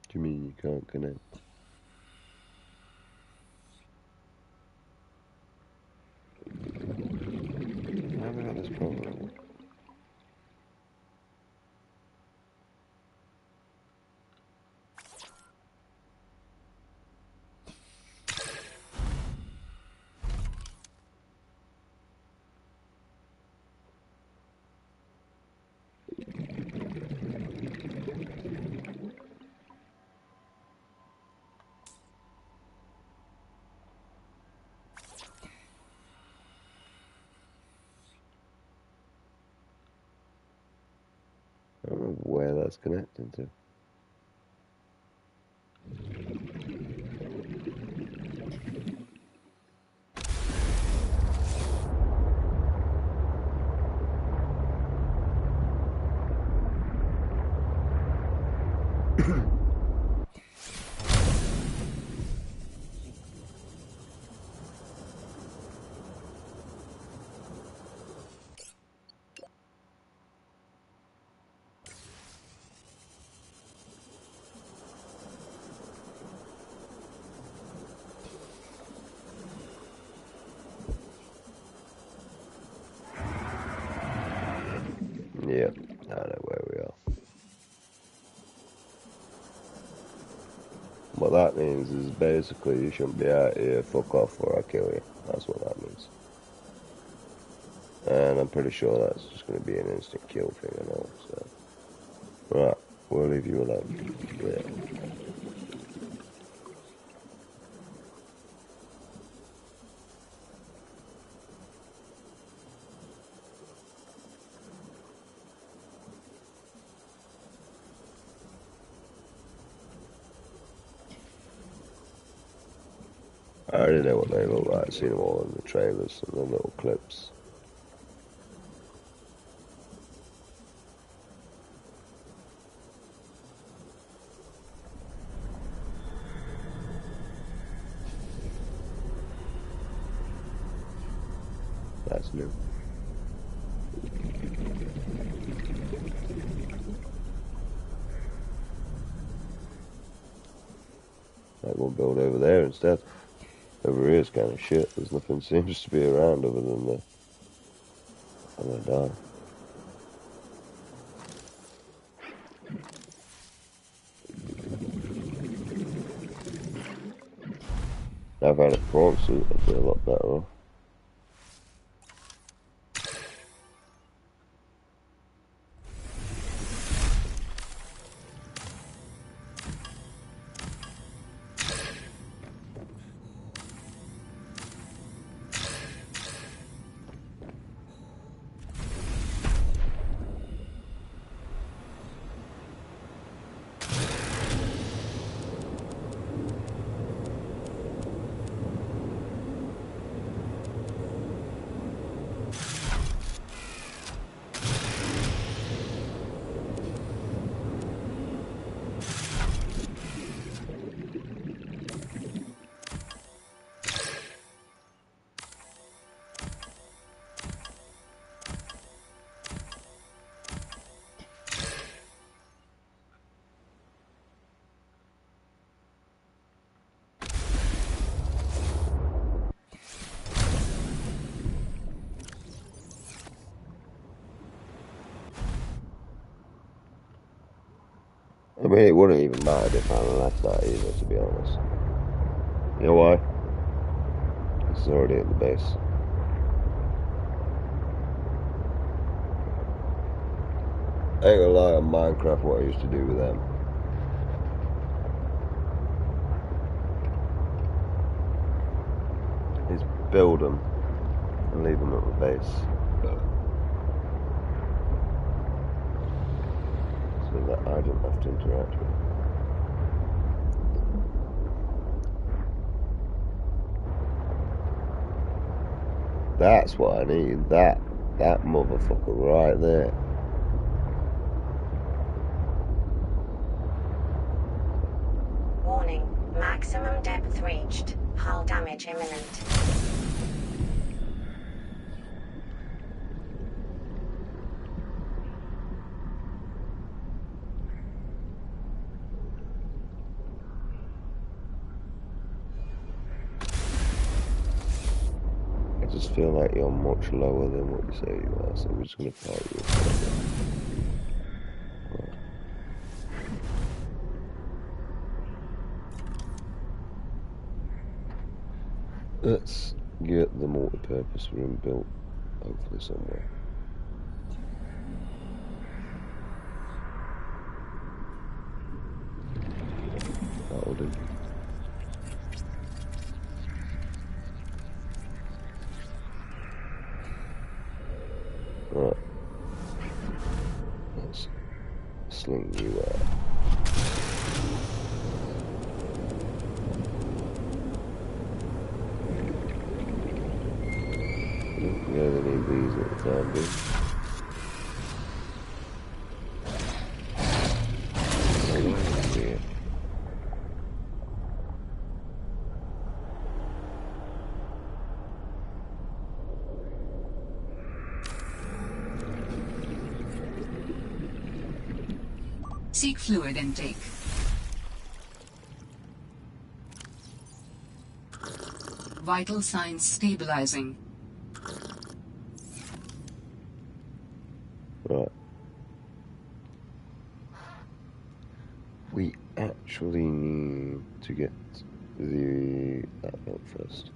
Speaker 1: Do you mean you can't connect? Why have I got this problem? I don't know where that's connecting to. Yep, I know where we are. What that means is basically you shouldn't be out here, fuck off or I'll kill you. That's what that means. And I'm pretty sure that's just going to be an instant kill thing and all, so. Right, we'll leave you alone. Yeah. I already know what they look like. I've seen them all in the trailers and the little clips. That's new. Might go build over there instead. Over here is kind of shit. There's nothing seems to be around other than the... I'm gonna die. Now if I had a prawn suit, I'd be a lot better off. I mean, it wouldn't even matter if I left that either, to be honest. You know why? It's already at the base. I ain't gonna lie, on Minecraft, what I used to do with them. Is build them and leave them at the base. So that I don't have to interact with. That's what I need. That motherfucker right there.
Speaker 3: Warning, maximum depth reached. Hull damage imminent.
Speaker 1: I just feel like you're much lower than what you say you are, so we're just gonna fight you. Let's get the multi-purpose room built, hopefully somewhere. That'll do. Right. Let's sling you out. We only need these at the time being. Yeah.
Speaker 2: Seek fluid intake. Vital signs stabilizing.
Speaker 1: Right. We actually need to get that built first.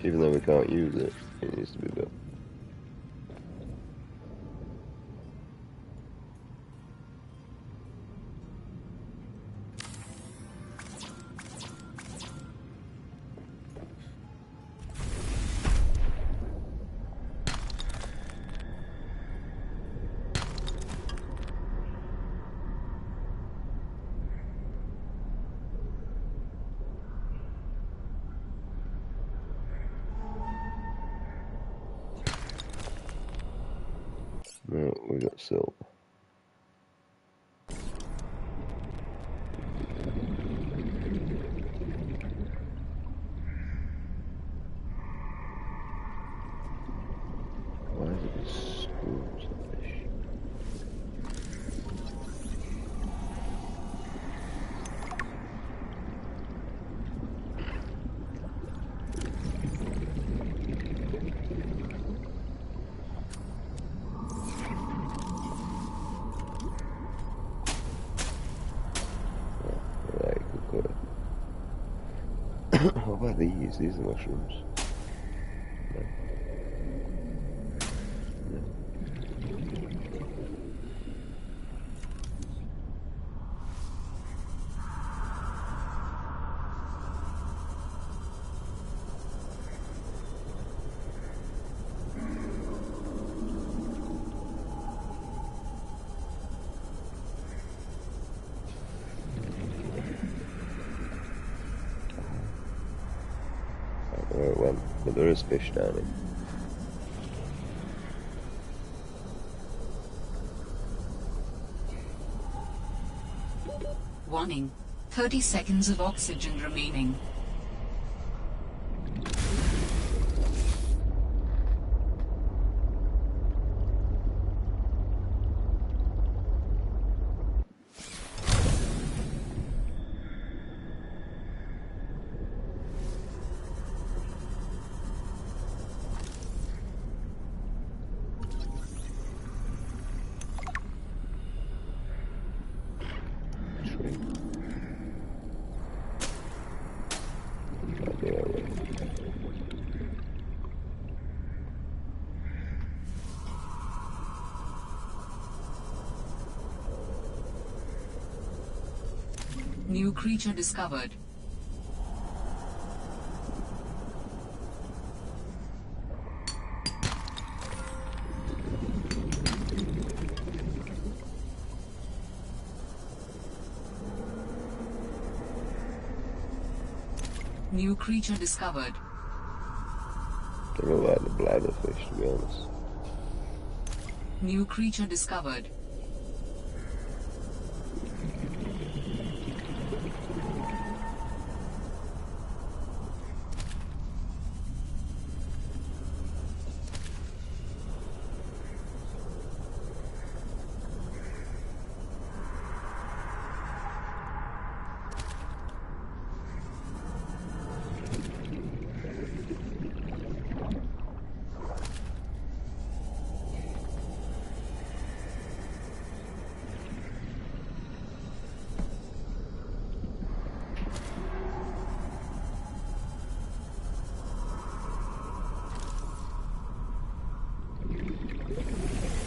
Speaker 1: Even though we can't use it, it needs to be built. No, we got silk. What about these? These are mushrooms. No. No. I don't know where it went, but there is fish down here.
Speaker 2: Warning. 30 seconds of oxygen remaining.
Speaker 1: Tree. Idea where it went.
Speaker 2: New creature discovered. New creature discovered.
Speaker 1: They look like the bladder fish, to be honest.
Speaker 2: New creature discovered.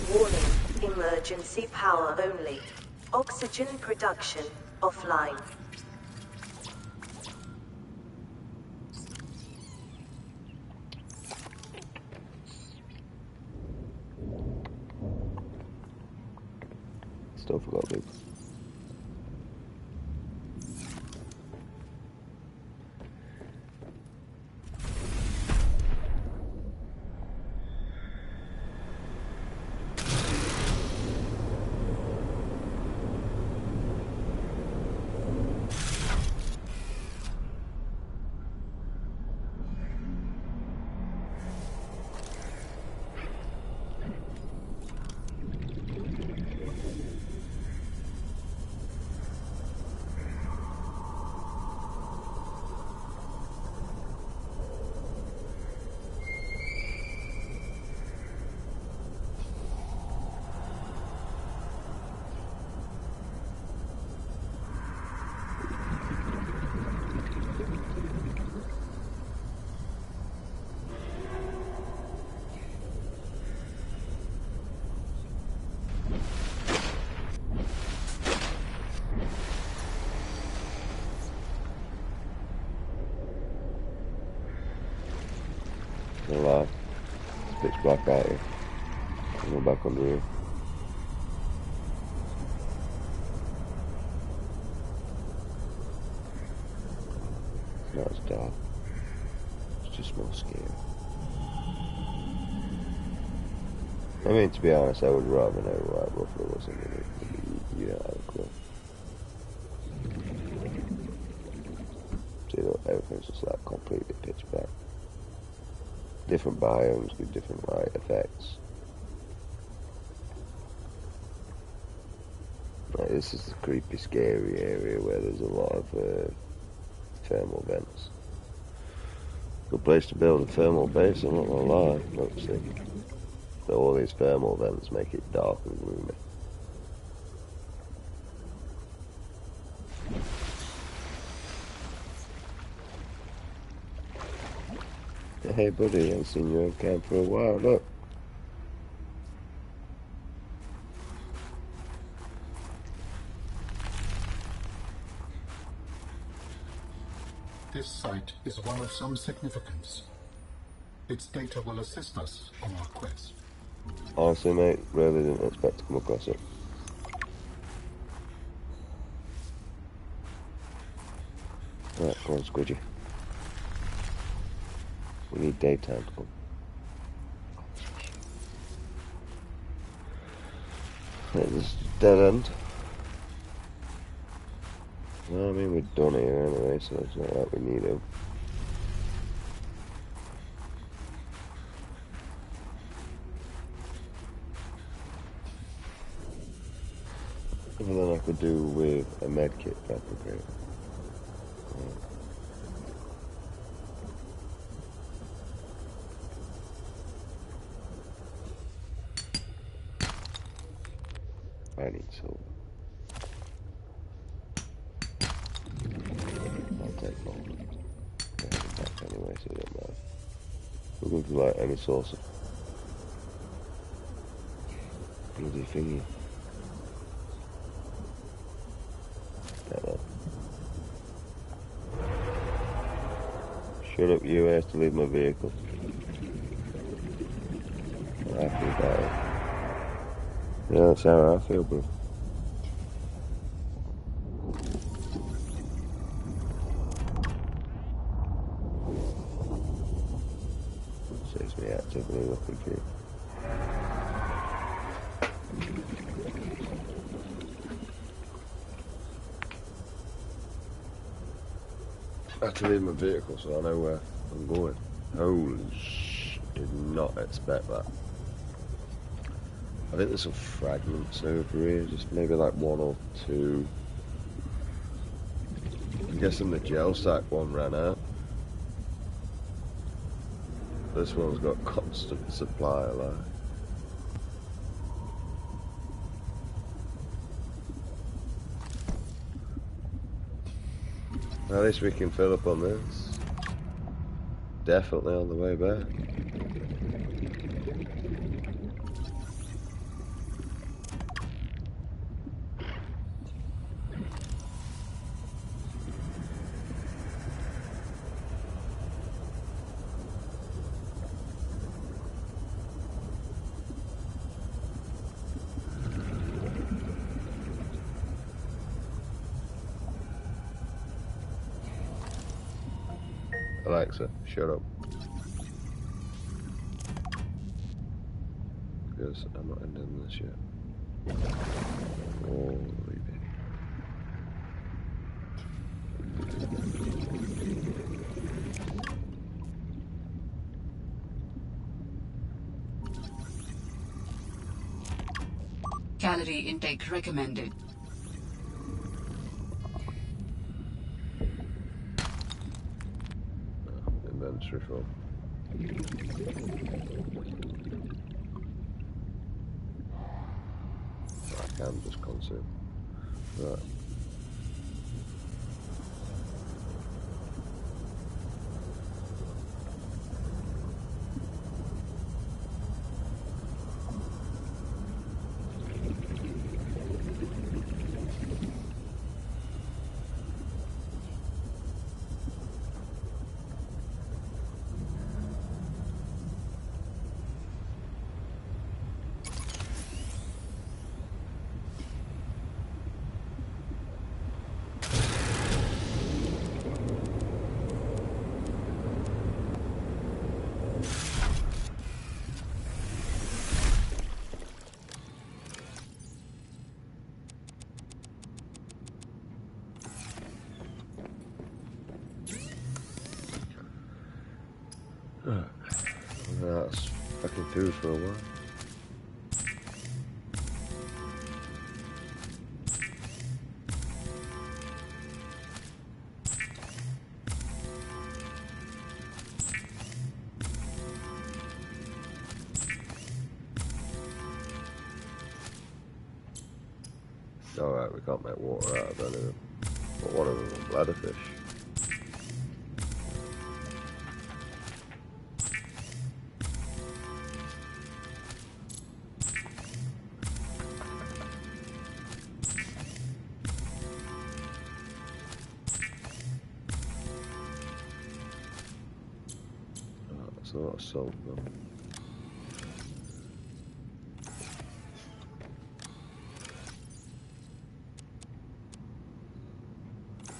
Speaker 3: Warning. Emergency power only. Oxygen production offline.
Speaker 1: Still forgot people. No lie. It's pitch black out here. I'm going back under here. It's not as dark. It's just more scary. I mean, to be honest, I would rather know what roughly was underneath the out of the cliff. See, look, everything's just like completely pitch black. Different biomes with different light effects. Like, this is the creepy, scary area where there's a lot of thermal vents. Good place to build a thermal base, I'm not gonna lie. Let's see. But all these thermal vents make it dark and gloomy. Hey buddy, I haven't seen you on camp for a while, look.
Speaker 5: This site is one of some significance. Its data will assist us on our quest.
Speaker 1: Honestly mate, really didn't expect to come across it. Right, come on Squidgy. We need daytime to come. Right, this is dead end. No, I mean we're done here anyway, so it's not like we need it. Other than I could do with a medkit, that'd be great. I need silver. I'll take gold. Yeah, back anyway, so it don't matter. Looking for like any source of bloody thingy. Get that. Shut up, you have to leave my vehicle. I'm happy about it. Yeah, that's how I feel, bro. Saves me actively looking for you. I have to leave my vehicle so I know where I'm going. Holy sh! Did not expect that. I think there's some fragments over here, just maybe like one or two. I'm guessing the gel sack one ran out. This one's got constant supply alive. At least we can fill up on this. Definitely on the way back. Alexa, shut up. Because I'm not ending this yet. Oh, baby.
Speaker 2: Calorie intake recommended.
Speaker 1: Inventory full. I can just consume. Right. That's fucking food for a while. Alright, we can't make water out of any of them. But one of them was bladderfish. It's a lot of salt though.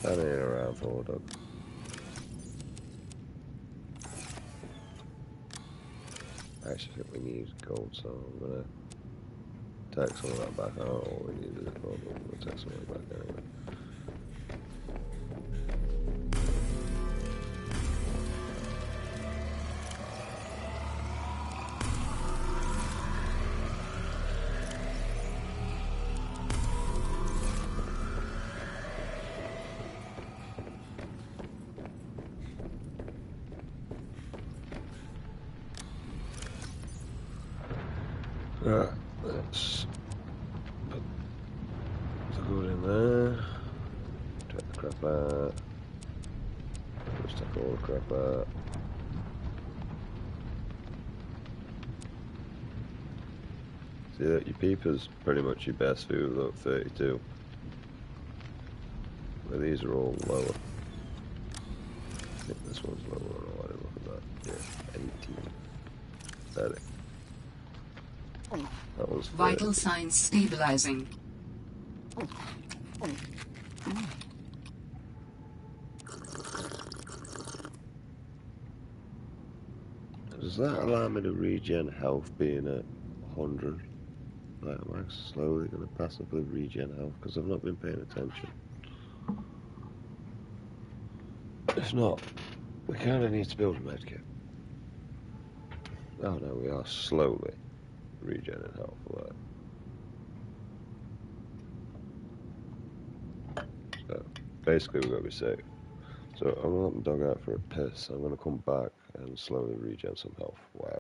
Speaker 1: That ain't around for dog. I actually think we need gold, so I'm gonna take some of that back. I don't know what we needed it for, but I'm gonna take some of it back anyway. Right, let's put the gold in there. Take the crap out. Just take all the crap out. See that your peeper's pretty much your best food at 32. But these are all lower. I think this one's lower. I don't know why they look at that. Yeah, 18. 30. That was 30.
Speaker 2: Vital signs stabilizing.
Speaker 1: Does that allow me to regen health being at 100? Like, am I slowly going to passively regen health? Because I've not been paying attention. If not, we kind of need to build a medkit. Oh no, we are slowly regenerating health for that. So, basically we've got to be safe. So I'm going to let my dog out for a piss. I'm going to come back and slowly regen some health. Wow.